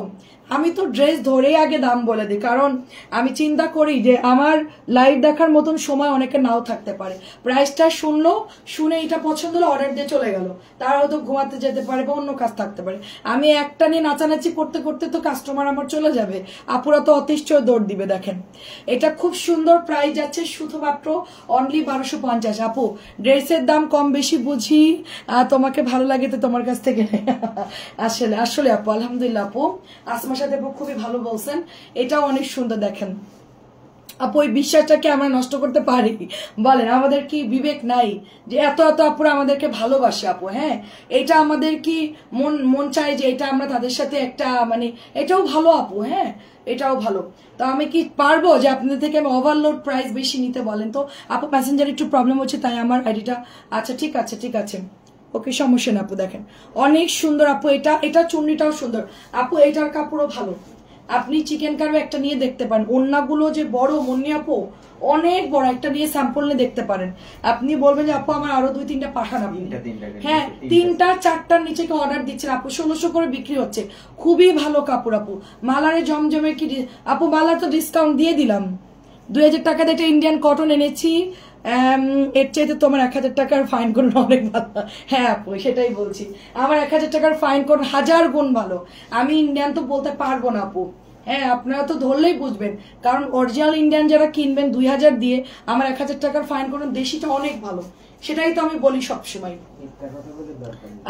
আমি তো ড্রেস ধরেই আগে দাম বলে দিই, কারণ আমি চিন্তা করি যে আমার লাইভ দেখার মতন সময় অনেকে নাও থাকতে পারে। প্রাইসটা শুনলো, শুনে এটা পছন্দ হলো, অর্ডার দিয়ে চলে গেল, তারা হয়তো ঘুমাতে যেতে পারে বা অন্য কাজ থাকতে পারে। আমি একটা নিয়ে নাচানাচি করতে করতে তো কাস্টমার আমার চলে যাবে, আপুরা তো অতিষ্ঠ দৌড় দিবে। দেখেন এটা খুব সুন্দর, প্রাইস যাচ্ছে শুধুমাত্র অনলি 1250। আপু ড্রেসের দাম কম বেশি বুঝি, তোমাকে ভালো লাগে তো তোমার কাছ থেকে। আসলে আসলে আপু আলহামদুলিল্লাহ, আপু আসমার সাথে খুবই ভালো বলছেন, এটাও অনেক সুন্দর। দেখেন আপু ওই বিশ্বাসটাকে আমরা নষ্ট করতে পারি? বলেন, আমাদের কি বিবেক নাই যে এত এত আপুরা আমাদেরকে ভালোবাসে আপু? হ্যাঁ, এটা আমাদের কি মন চায় যে এটা আমরা তাদের সাথে একটা মানে এটাও ভালো আপু, হ্যাঁ এটাও ভালো। তো আমি কি পারবো যে আপনাদের থেকে আমি ওভারলোড প্রাইস বেশি নিতে? বলেন তো আপু। প্যাসেঞ্জার একটু প্রবলেম হচ্ছে, তাই আমার আইডিটা, আচ্ছা ঠিক আছে ঠিক আছে, ওকে সমস্যা না আপু। দেখেন অনেক সুন্দর আপু, এটা চুন্নিটাও সুন্দর আপু, এটার কাপড়ও ভালো। আপনি চিকেন কারি একটা নিয়ে দেখতে পারেন, ওন্নাগুলো যে বড় মুন্নি আপু, অনেক বড়, একটা নিয়ে স্যাম্পল নিয়ে দেখতে পারেন। আপনি বলবেন যে আপু আমার আরো 2-3টা পাঠান আপনি। হ্যাঁ 3-4টার নিচে কেউ অর্ডার দিচ্ছেন আপু, 1600 করে বিক্রি হচ্ছে, খুবই ভালো কাপড় আপু। মালারে জমজমে কি আপু, মালার তো ডিসকাউন্ট দিয়ে দিলাম, 2000 টাকা দিয়ে একটা ইন্ডিয়ান কটন এনেছি, এর চাইতে তোমার 1000 টাকার ফাইন করুন অনেক ভালো। হ্যাঁ আপু সেটাই বলছি, আমার 1000 টাকার ফাইন করুন 1000 গুণ ভালো। আমি ইন্ডিয়ান তো বলতে পারবো না আপু, হ্যাঁ আপনারা তো ধরলেই বুঝবেন, কারণ অরিজিনাল ইন্ডিয়ান যারা কিনবেন 2000 দিয়ে, আমার 1000 টাকার ফাইন করুন, দেশিটা অনেক ভালো, সেটাই তো আমি বলি সবসময়।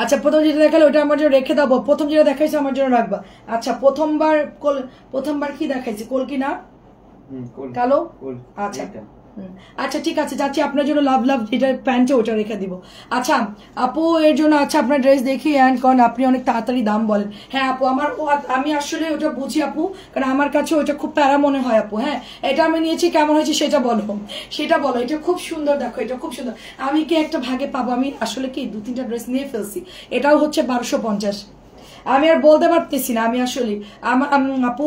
আচ্ছা প্রথম যেটা দেখালে ওটা আমার জন্য রেখে দেবো, প্রথম যেটা দেখাইছে আমার জন্য রাখবা। আচ্ছা প্রথমবার কি দেখাইছি, কলকি না কালো? আচ্ছা আচ্ছা ঠিক আছে, যাচ্ছি আপনার জন্য লাভ লাভ যেটা প্যান্টে ওটা রেখে দিব। আচ্ছা আপু এর জন্য, আচ্ছা আপনার ড্রেস দেখি অ্যান্ড কারণ আপনি অনেক তাড়াতাড়ি দাম বলেন। হ্যাঁ আপু আমি আসলে ওটা বুঝি আপু, কারণ আমার কাছে ওটা খুব প্যারা মনে হয় আপু। হ্যাঁ এটা আমি নিয়েছি, কেমন হয়েছে সেটা বলো। এটা খুব সুন্দর, দেখো এটা খুব সুন্দর। আমি কি একটা ভাগে পাবো? আমি আসলে কি 2-3টা ড্রেস নিয়ে ফেলছি, এটাও হচ্ছে 1250। আমি আর বলতে পারতেছি না, আমি আসলে আপু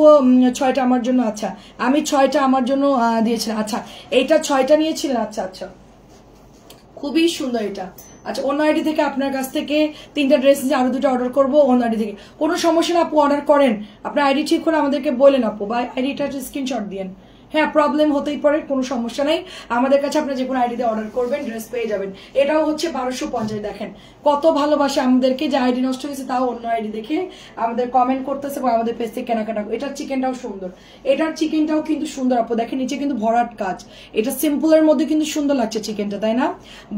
6টা আমার জন্য, আচ্ছা আমি 6টা আমার জন্য দিয়েছিলাম। আচ্ছা এইটা 6টা নিয়েছিলেন, আচ্ছা আচ্ছা খুবই সুন্দর এটা। আচ্ছা অন্য আইডি থেকে আপনার কাছ থেকে 3টা ড্রেস নিয়ে আরো 2টা অর্ডার করবো অন্য আইডি থেকে, কোনো সমস্যা না আপু, অর্ডার করেন। আপনার আইডি ঠিক করে আমাদেরকে বলেন আপু, বা আইডিটা স্ক্রিনশট দিয়েন। হ্যাঁ প্রবলেম হতেই পারে, কোনো সমস্যা নাই, আমাদের কাছে আপনার যে কোনো আইডিতে অর্ডার করবেন ড্রেস পেয়ে যাবেন। এটাও হচ্ছে 1250। দেখেন কত ভালোবাসে আমাদেরকে, যে আইডি নষ্ট হয়েছে তাও অন্য আইডি দেখে আমাদের কমেন্ট করতেছে বা আমাদের পেজ থেকে কেনাকাটা। এটার চিকেনটাও সুন্দর, এটার চিকেনটাও কিন্তু সুন্দর আপু। দেখেন নিচে কিন্তু ভরাট কাজ, এটা সিম্পলের মধ্যে কিন্তু সুন্দর লাগছে চিকেনটা, তাই না?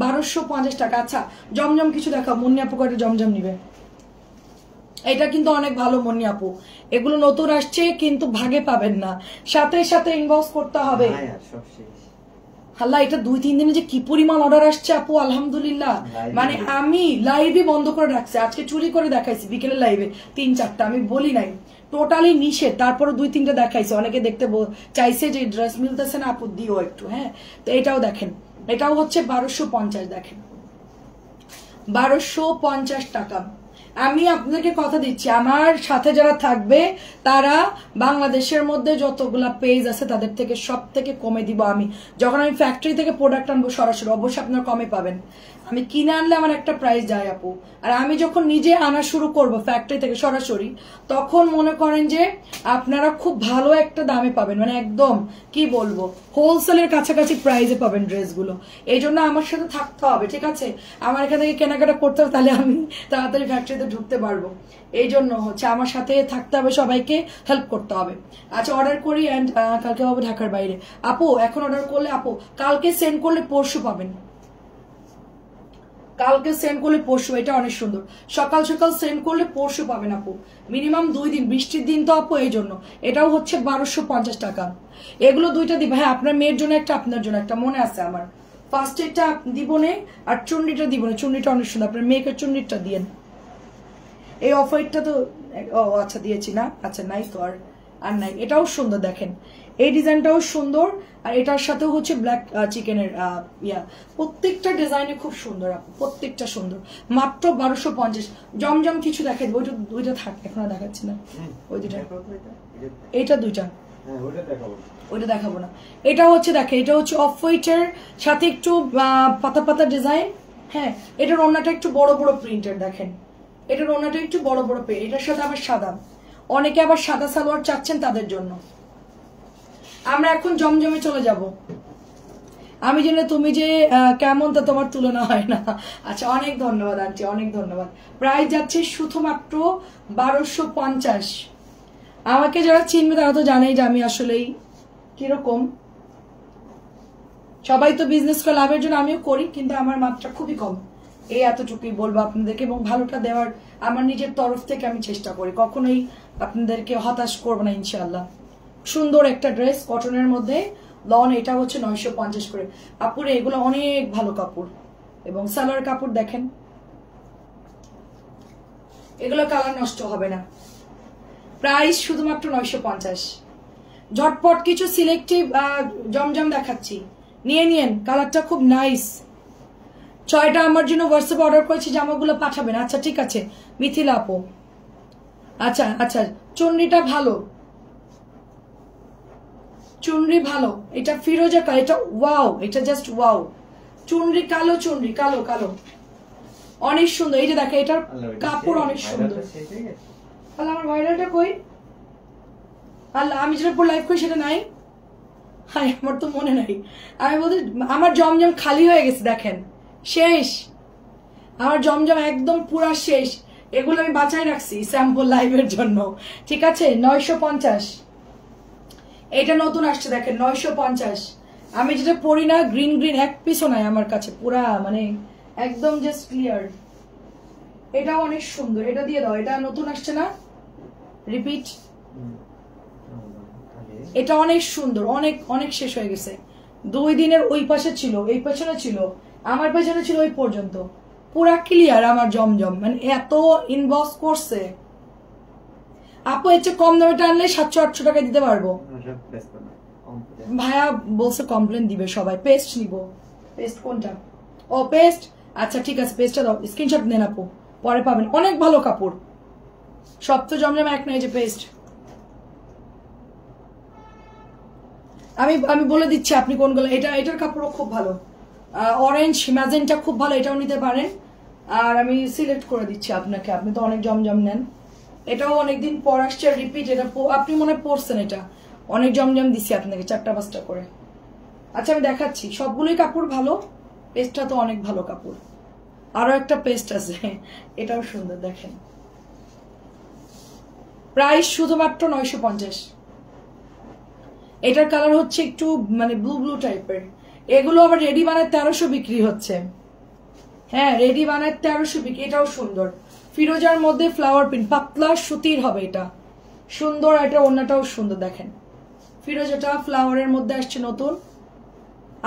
1250 টাকা। আচ্ছা জমজম কিছু দেখাও, মুন্নি আপু কয়টা জমজম নিবে? এটা কিন্তু অনেক ভালো মুন্নি আপু, এগুলো নতুন আসছে কিন্তু ভাগে পাবেন না, সাথে সাথে ইনবক্স করতে হবে। আল্লাহ এটা 2-3 দিনে যে কি পরিমাণ অর্ডার আসছে আপু, আলহামদুলিল্লাহ। মানে আমি লাইভে বন্ধ করে রাখছি, আজকে চুরি করে দেখাইছি বিকেলে লাইভে 3-4টা, আমি বলি নাই টোটালি নিষেধ, তারপরে 2-3টা দেখাইছে, অনেকে দেখতে চাইছে যে ড্রেস মিলতেছে না আপু দিও একটু। হ্যাঁ তো এটাও দেখেন, এটাও হচ্ছে 1250। দেখেন 1250 টাকা। আমি আপনাদেরকে কথা দিচ্ছি, আমার সাথে যারা থাকবে তারা বাংলাদেশের মধ্যে যতগুলা পেজ আছে তাদের থেকে সব থেকে কমে দিব আমি। যখন আমি ফ্যাক্টরি থেকে প্রোডাক্ট আনবো সরাসরি, অবশ্যই আপনারা কমে পাবেন। আমি কিনে আনলে আমার একটা প্রাইস যায় আপু, আর আমি যখন নিজে আনা শুরু করব ফ্যাক্টরি থেকে সরাসরি, তখন মনে করেন যে আপনারা খুব ভালো একটা দামে পাবেন, মানে একদম কি বলবো হোলসেলের কাছাকাছি প্রাইসে পাবেন ড্রেসগুলো। এই জন্য আমার সাথে থাকতে হবে, ঠিক আছে? আমার এখান থেকে কেনাকাটা করতে হবে, তাহলে আমি তাড়াতাড়ি ফ্যাক্টরিতে ঢুকতে পারবো। এই জন্য হচ্ছে আমার সাথে থাকতে হবে, সবাইকে হেল্প করতে হবে। আচ্ছা অর্ডার করি অ্যান্ড কালকে পাবো ঢাকার বাইরে। আপু এখন অর্ডার করলে আপু কালকে সেন্ড করলে পরশু পাবেন, কালকে সেন্ড করলে পরশু, এটা অনেক সুন্দর। সকাল সকাল সেন্ড করলে পরশু পাবেন আপু, মিনিমাম 2 দিন, বৃষ্টির দিন তো আপু, এই জন্য। এটাও হচ্ছে 1250 টাকা। এগুলো দুইটা দিব। হ্যাঁ, আপনার মেয়ের জন্য একটা, আপনার জন্য একটা, মনে আছে আমার। ফার্স্ট এটা দিব নে, আর চুন্ডিটা দিব না। চুন্ডিটা অনেক সুন্দর, আপনার মেয়েকে চুন্ডিটা দিয়েন। এই অফ হোয়াইটটা তো, ও আচ্ছা দিয়েছি না, আচ্ছা নাই তো আর নাই। এটাও সুন্দর দেখেন, এই ডিজাইনটাও সুন্দর। আর এটার সাথে হচ্ছে ব্ল্যাক চিকেনের প্রত্যেকটা ডিজাইনে খুব সুন্দর আপু, প্রত্যেকটা সুন্দর। মাত্র 1250। জমজম কিছু দেখাই, ওইটা থাক, এখন আর দেখাচ্ছি না। ওই দুটা, এইটা দুইটা, ওইটা দেখাবো না। এটা হচ্ছে দেখেন, এটা হচ্ছে অফ হোয়াইটের সাথে একটু পাতা পাতা ডিজাইন। হ্যাঁ, এটার ওড়নাটা একটু বড় বড় প্রিন্টের দেখেন, এটার ওড়নাটা একটু বড় বড় প্রিন্ট। এটার সাথে আবার সাদা, অনেকে আবার সাদা সালোয়ার চাচ্ছেন তাদের জন্য। আমরা এখন জমজমে চলে যাব। আমি জানি তুমি যে কেমন, তা তোমার তুলনা হয় না। আচ্ছা, অনেক ধন্যবাদ আন্টি, অনেক ধন্যবাদ। প্রাইস যাচ্ছে শুধুমাত্র 1250। আমাকে যারা চিনবে তারা তো জানেই যে আমি আসলেই কিরকম। সবাই তো বিজনেস করে লাভের জন্য, আমিও করি, কিন্তু আমার মাত্রা খুবই কম। এই এতটুকুই বলবো আপনাদেরকে, এবং ভালোটা দেওয়ার আমার নিজের তরফ থেকে আমি চেষ্টা করি, কখনোই আপনাদেরকে হতাশ করবো না ইনশাআল্লাহ। সুন্দর একটা ড্রেস কটনের মধ্যে লন, এটা হচ্ছে 950 করে। আপুরে এগুলো অনেক ভালো কাপড়, এবং সালোয়ার কাপড় দেখেন, এগুলো কালার নষ্ট হবে না। প্রাইস শুধুমাত্র 950। ঝটপট কিছু সিলেক্টিভ জমজম দেখাচ্ছি, নিয়ে নিয়েন। কালারটা খুব নাইস। 6টা আমার জন্য হোয়াটসঅ্যাপে অর্ডার করেছি, জামাগুলো পাঠাবেন। আচ্ছা ঠিক আছে মিথিলা আপু। আচ্ছা আচ্ছা, চুনরিটা ভালো, চুনরি ভালো। এটা ফিরোজা কালার, এটা ওয়াও, এটা জাস্ট ওয়াও। চুনরি কালো, চুনরি কালো কালো, অনেক সুন্দর। এই যে দেখে, এটার কাপড় অনেক সুন্দর। আল্লাহ, আমার ভাইরালটা কই? আল্লাহ, আমি যেটা পর লাইভ করি সেটা নাই। হ্যাঁ, আমার তো মনে নাই। আমি বলতে, আমার জমজম খালি হয়ে গেছে দেখেন, শেষ। আমার জমজম একদম পুরা শেষ। এগুলো আমি বাঁচাই রাখছি স্যাম্পল লাইভের জন্য। ঠিক আছে, 950। এটা নতুন আসছে দেখেন, 950। আমি যেটা পরি না, গ্রিন গ্রিন এক পিসও নাই আমার কাছে, পুরা মানে একদম জাস্ট ক্লিয়ার। এটাও অনেক সুন্দর, এটা দিয়ে দাও। এটা নতুন আসছে না, রিপিট। এটা অনেক সুন্দর, অনেক অনেক শেষ হয়ে গেছে। 2 দিনের ওই পাশে ছিল, এই পেছনে ছিল, আমার পেছনে ছিল, ওই পর্যন্ত পুরা ক্লিয়ার আমার জমজম। মানে এত ইনবক্স করছে। আপু এর চেয়ে কম দামে আনলে 700-800 টাকা দিতে পারবো। ভাইয়া বলছে কমপ্লেন দিবে সবাই। পেস্ট নিব। পেস্ট কোনটা? ও পেস্ট, আচ্ছা ঠিক আছে, পেস্টটা দাও, স্ক্রিনশট নেন আপু, পরে পাবেন। অনেক ভালো কাপড়, সব তো জমজম এক নয় যে পেস্ট। আমি বলে দিচ্ছি আপনি কোনগুলো। এটার কাপড়ও খুব ভালো, অরেঞ্জ ম্যাজেন্টা খুব ভালো, এটাও নিতে পারেন। আর আমি সিলেক্ট করে দিচ্ছি আপনাকে, আপনি তো অনেক জমজম নেন। এটাও অনেকদিন পর আসছে, রিপিট। এটা আপনি মনে পড়ছেন, এটা অনেক জমজম দিচ্ছি আপনাকে, 4টা-5টা করে। আচ্ছা আমি দেখাচ্ছি, সবগুলোই কাপড় ভালো। পেস্টটা তো অনেক ভালো কাপড়। আরো একটা পেস্ট আছে, এটাও সুন্দর দেখেন। প্রাইস শুধুমাত্র 950। এটার কালার হচ্ছে একটু মানে ব্লু ব্লু টাইপের। এগুলো আবার রেডি বানায় 1300 বিক্রি হচ্ছে। হ্যাঁ, রেডি বানায় 1300 বিক্রি। এটাও সুন্দর, ফিরোজার মধ্যে ফ্লাওয়ার প্রিন্ট, পাতলা সুতির হবে এটা, সুন্দর। এটা ওড়নাটাও সুন্দর দেখেন, ফিরোজাটা ফ্লাওয়ারের মধ্যে আসছে নতুন।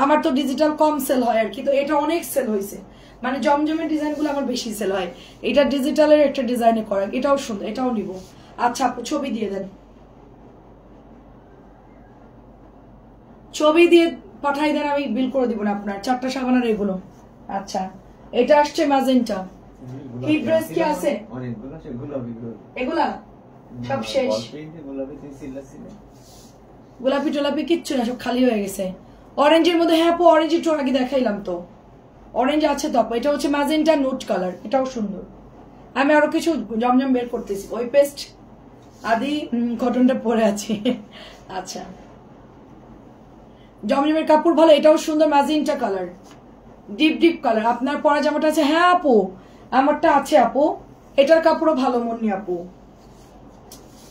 আমার তো ডিজিটাল কম সেল হয় আর কি, তো এটা অনেক সেল হয়েছে। মানে জমজমের ডিজাইনগুলো আমার বেশি সেল হয়, এটা ডিজিটালের একটা ডিজাইনে করা। এটাও সুন্দর, এটাও নিব। আচ্ছা আপু ছবি দিয়ে দেন, ছবি দিয়ে পাঠাই দেন, আমি বিল করে দিব না আপনার। 4টা সাবানার এগুলো। আচ্ছা, এটা আসছে ম্যাজেন্টা। এই ড্রেস কি আছে? এগুলা সব শেষ, গোলাপি টোলাপি কিচ্ছু না, সব খালি হয়ে গেছে। অরেঞ্জের মধ্যে, হ্যাঁ আপু অরেঞ্জ একটু আগে দেখাইলাম তো, অরেঞ্জ আছে তো আপু। এটা হচ্ছে ম্যাজেন্টা নুট কালার, এটাও সুন্দর। আমি আরো কিছু জমজম বের করতেছি। ওই পেস্ট আদি কটনটা পরে আছি। আচ্ছা, জমজমের কাপড় ভালো, এটাও সুন্দর, magenta colour, deep deep colour. আপনার পরা জামাটা আছে? হ্যাঁ আপু আমারটা আছে আপু। এটার কাপড়ও ভালো মন্নি আপু।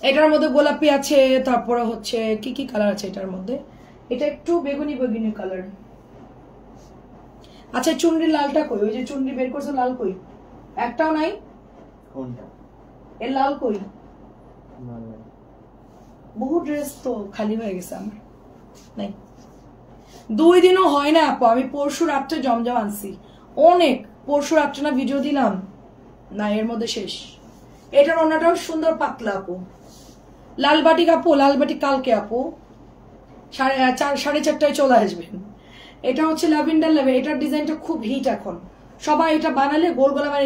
এটার মধ্যে গোলাপি আছে, তারপরে হচ্ছে কি কি কালার আছে এটার মধ্যে। এটা একটু বেগুনি বেগুনি কালার। আচ্ছা চুনরি লালটা কই? ওই যে চুনরি বের করছো লাল কই? একটাও নাই। কোনটা? এর লাল কই? বহু ড্রেস তো খালি হয়ে গেছে আমার, নাই। 2 দিনও হয় না আপু, আমি পরশু রাত্রে জমজম আনছি অনেক, পরশু রাত্রে না ভিডিও দিলাম না, এর মধ্যে শেষ। এটার ওনাটাও সুন্দর পাতলা আপু, লালবাটি আপু, লালবাটি কালকে আপু 4:30 চলে আসবেন। এটা হচ্ছে ল্যাভেন্ডার লেভেল, এটার ডিজাইনটা খুব হিট এখন, সবাই এটা বানালে গোল গোল। আমার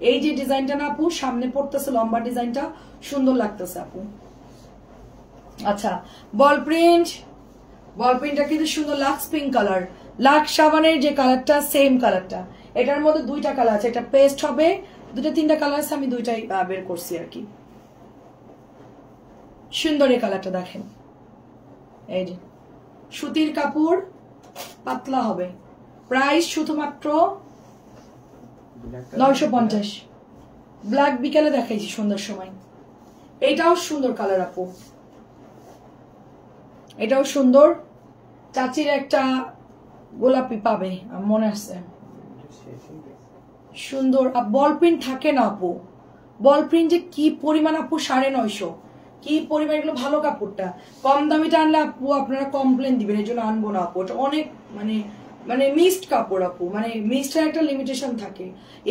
এই যে ডিজাইনটা না আপু সামনে পড়তেছে, লম্বা ডিজাইনটা সুন্দর লাগতেছে আপু। আচ্ছা বল প্রিন্টটা কিন্তু সুন্দর, লাক্স পিঙ্ক কালার, লাক্স সাবানের যে কালারটা সেম কালারটা। এটার মধ্যে 2টা কালার আছে, এটা পেস্ট হবে, 2-3টা কালার আছে, আমি 2টাই বের করছি আর কি। সুন্দর এই কালারটা দেখেন, এই যে সুতির কাপড়, পাতলা হবে, প্রাইস শুধুমাত্র 950। ব্ল্যাক বিকেলে দেখাইছি সুন্দর সময়। এটাও সুন্দর কালার আপু, এটাও সুন্দর, চাচির একটা গোলাপি পাবে মনে আছে, সুন্দর। বল প্রিন্ট থাকে না আপু, বল প্রিন্ট যে কি পরিমাণ আপু, 950, কি পরিমাণ, এগুলো ভালো কাপড়টা। কম দামিটা আনলে আপু আপনারা কমপ্লেন দিবেন, এই জন্য আনবো না আপু। এটা অনেক মানে মিক্সড কাপড় আপু, মানে মিক্সডের একটা লিমিটেশন থাকে।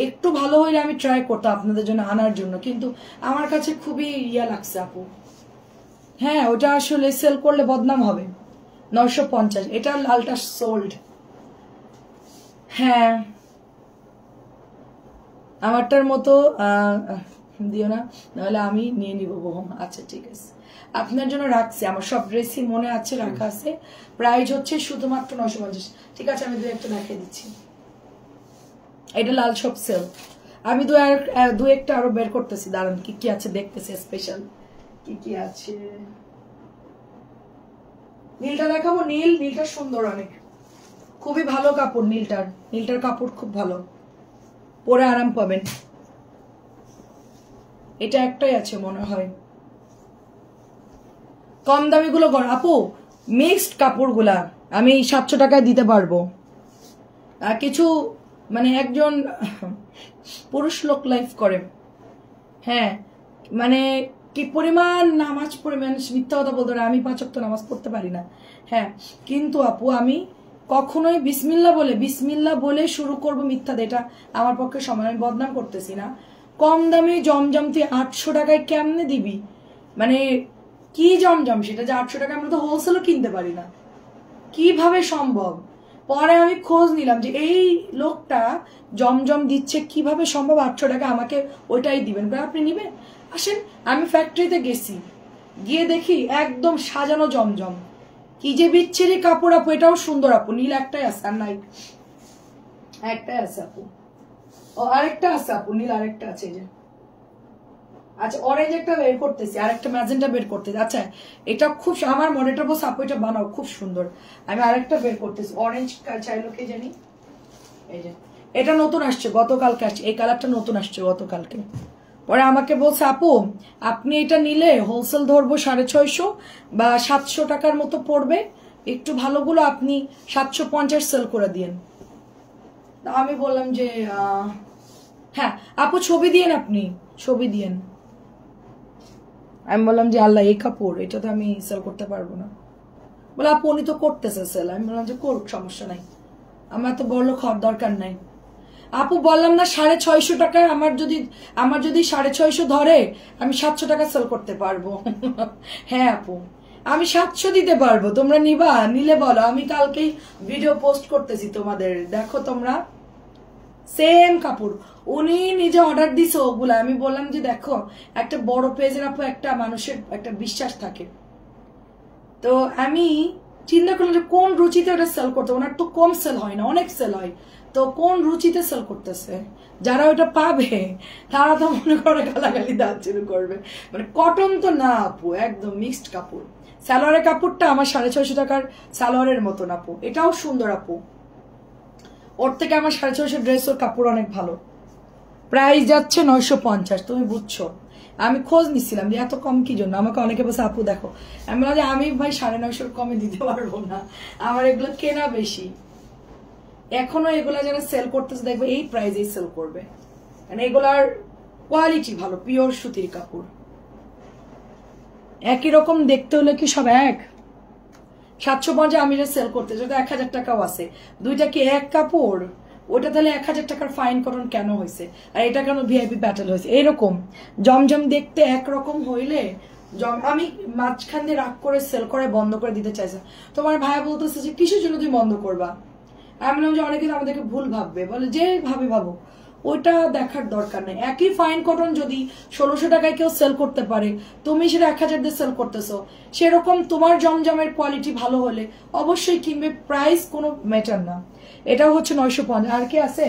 একটু ভালো হইলে আমি ট্রাই করতাম আপনাদের জন্য আনার জন্য, কিন্তু আমার কাছে খুবই ইয়া লাগছে আপু। হ্যাঁ ওটা আসলে সেল করলে বদনাম হবে। 950, এটা লালটা সোল্ড। হ্যাঁ আমারটার মতো দিও না, নাহলে আমি নিয়ে নিব বোম। আচ্ছা ঠিক আছে, আপনার জন্য রাখছি, আমার সব ড্রেসই মনে আছে, রাখা আছে। প্রাইস হচ্ছে শুধুমাত্র 950। ঠিক আছে আমি 2-1টা দেখিয়ে দিচ্ছি। এটা লাল সব সেল, আমি 2-1টা আরো বের করতেছি, দাঁড়ান কি কি আছে দেখতেছি, স্পেশাল কি কি আছে। নীলটা দেখাবো, নীলটা সুন্দর অনেক, খুবই ভালো কাপড় নীলটার কাপড় খুব ভালো, পরে আরাম পাবেন। এটা একটাই আছে মনে হয়, কম দামি গুলো আপু মিক্সড কাপড়গুলা আমি 700 টাকায় দিতে পারবো। আর কিছু মানে একজন পুরুষ লোক লাইফ করে, হ্যাঁ মানে কি পরিমাণ নামাজ পড়ে, মানে মিথ্যা কথা বলতে পারে, আমি 5 ওয়াক্ত নামাজ পড়তে পারি না, হ্যাঁ কিন্তু আপু আমি কখনোই বিসমিল্লাহ বলে শুরু করব মিথ্যা, এটা আমার পক্ষে সময়, আমি বদনাম করতেছি না। কম দামে জমজম তুই 800 টাকায় কেমনে দিবি, মানে কি জমজম সেটা যে 800 টাকা, আমরা তো হোলসেলও কিনতে পারি না, কিভাবে সম্ভব? পরে আমি খোঁজ নিলাম যে এই লোকটা জমজম দিচ্ছে, কিভাবে সম্ভব 800 টাকা আমাকে ওইটাই দিবেন, আপনি নিবেন? আসেন, আমি ফ্যাক্টরিতে গেছি, গিয়ে দেখি একদম সাজানো জমজম, কি যে বিচ্ছিরি কাপড় আপু। এটাও সুন্দর আপু, নীল একটাই আছে, আর নাই একটাই আছে আপু, ও আরেকটা আছে আপু, নীল আরেকটা আছে যে। আচ্ছা অরেঞ্জ একটা বের করতেছি, আরেকটা ম্যাজেন্টা বের করতেছি। আচ্ছা এটা খুব আমার মনেটা বস আপু, এটা বানাও খুব সুন্দর, আমি আরেকটা বের করতেছি। অরেঞ্জ চাইলো কে জানি, এই যে এটা নতুন আসছে, গতকালকে আসছে, এই কালারটা নতুন আসছে গতকালকে। পরে আমাকে বলছে আপু আপনি এটা নিলে হোলসেল ধরবো 650 বা 700 টাকার মতো পড়বে, একটু ভালোগুলো আপনি 750 সেল করে দিয়েন। আমি বললাম যে হ্যাঁ আপু ছবি দিয়েন, আপনি ছবি দিয়েন। আমি বললাম যে আল্লাহ এই কাপড়, এটা তো আমি সেল করতে পারবো না। বলে আপু উনি তো করতেছে সেল। আমি বললাম যে করুক, সমস্যা নাই, আমার তো বড় লোক হওয়ার দরকার নাই। আপু বললাম না 650 টাকায়, আমার যদি 650 ধরে আমি 700 টাকা সেল করতে পারবো। হ্যাঁ আপু আমি 700 দিতে পারবো, তোমরা নিবা? নিলে বলো, আমি কালকেই ভিডিও পোস্ট করতেছি তোমাদের, দেখো তোমরা। সেম কাপড় উনি নিজে অর্ডার দিছে ওগুলা। আমি বললাম যে দেখো একটা বড় পেজের আপু একটা মানুষের একটা বিশ্বাস থাকে, তো আমি চিন্তা করলাম যে কোন রুচিতে ওটা সেল করতে, ওনার তো কম সেল হয় না, অনেক সেল হয়, তো কোন রুচিতে সেল করতেছে, যারা ওটা পাবে তারা তো মনে করে গালাগালি দেওয়া শুরু করবে। মানে কটন তো না আপু, একদম মিক্সড কাপড়। সালোয়ারের কাপড়টা আমার 650 টাকার সালোয়ারের মতন আপু, এটাও সুন্দর আপু। ওর থেকে আমার 650 ড্রেসের কাপড় অনেক ভালো, প্রাইস যাচ্ছে 950। তুমি বুঝছো, আমি খোঁজ নিচ্ছিলাম যে এত কম কি জন্য। আমাকে অনেকে বলছে আপু দেখো, আমি বললাম যে আমি ভাই 950 কমে দিতে পারবো না, আমার এগুলো কেনা বেশি। এখনো এগুলা যারা সেল করতেছে দেখবে এই প্রাইসেই সেল করবে, কারণ এগুলার কোয়ালিটি ভালো, পিওর সুতির কাপড়। একই রকম দেখতে হলে কি সব এক? 750 আমি সেল করতে যদি 1000 টাকাও আছে, দুইটা কি এক কাপড়? ওটা তাহলে 1000 টাকার ফাইন কটন কেন হয়েছে, আর এটা কেন ভিআইপি প্যাটেল হয়েছে? এইরকম জমজম দেখতে একরকম হইলে আমি মাঝখান দিয়ে রাগ করে সেল করে বন্ধ করে দিতে চাইছি। তোমার ভাইয়া বলতেছে যে কিসের জন্য তুমি বন্ধ করবা? আমি বললাম যে অনেকে আমাদেরকে ভুল ভাববে, বলে যে ভাবে ভাবো, ওইটা দেখার দরকার নেই। একই ফাইন কটন যদি 1600 টাকায় কেউ সেল করতে পারে, তুমি সেটা 1000 দিয়ে সেল করতেছো, সেরকম তোমার জমজমের কোয়ালিটি ভালো হলে অবশ্যই কিনবে, প্রাইস কোনো ম্যাটার না। এটাও হচ্ছে 950। আর কি আছে?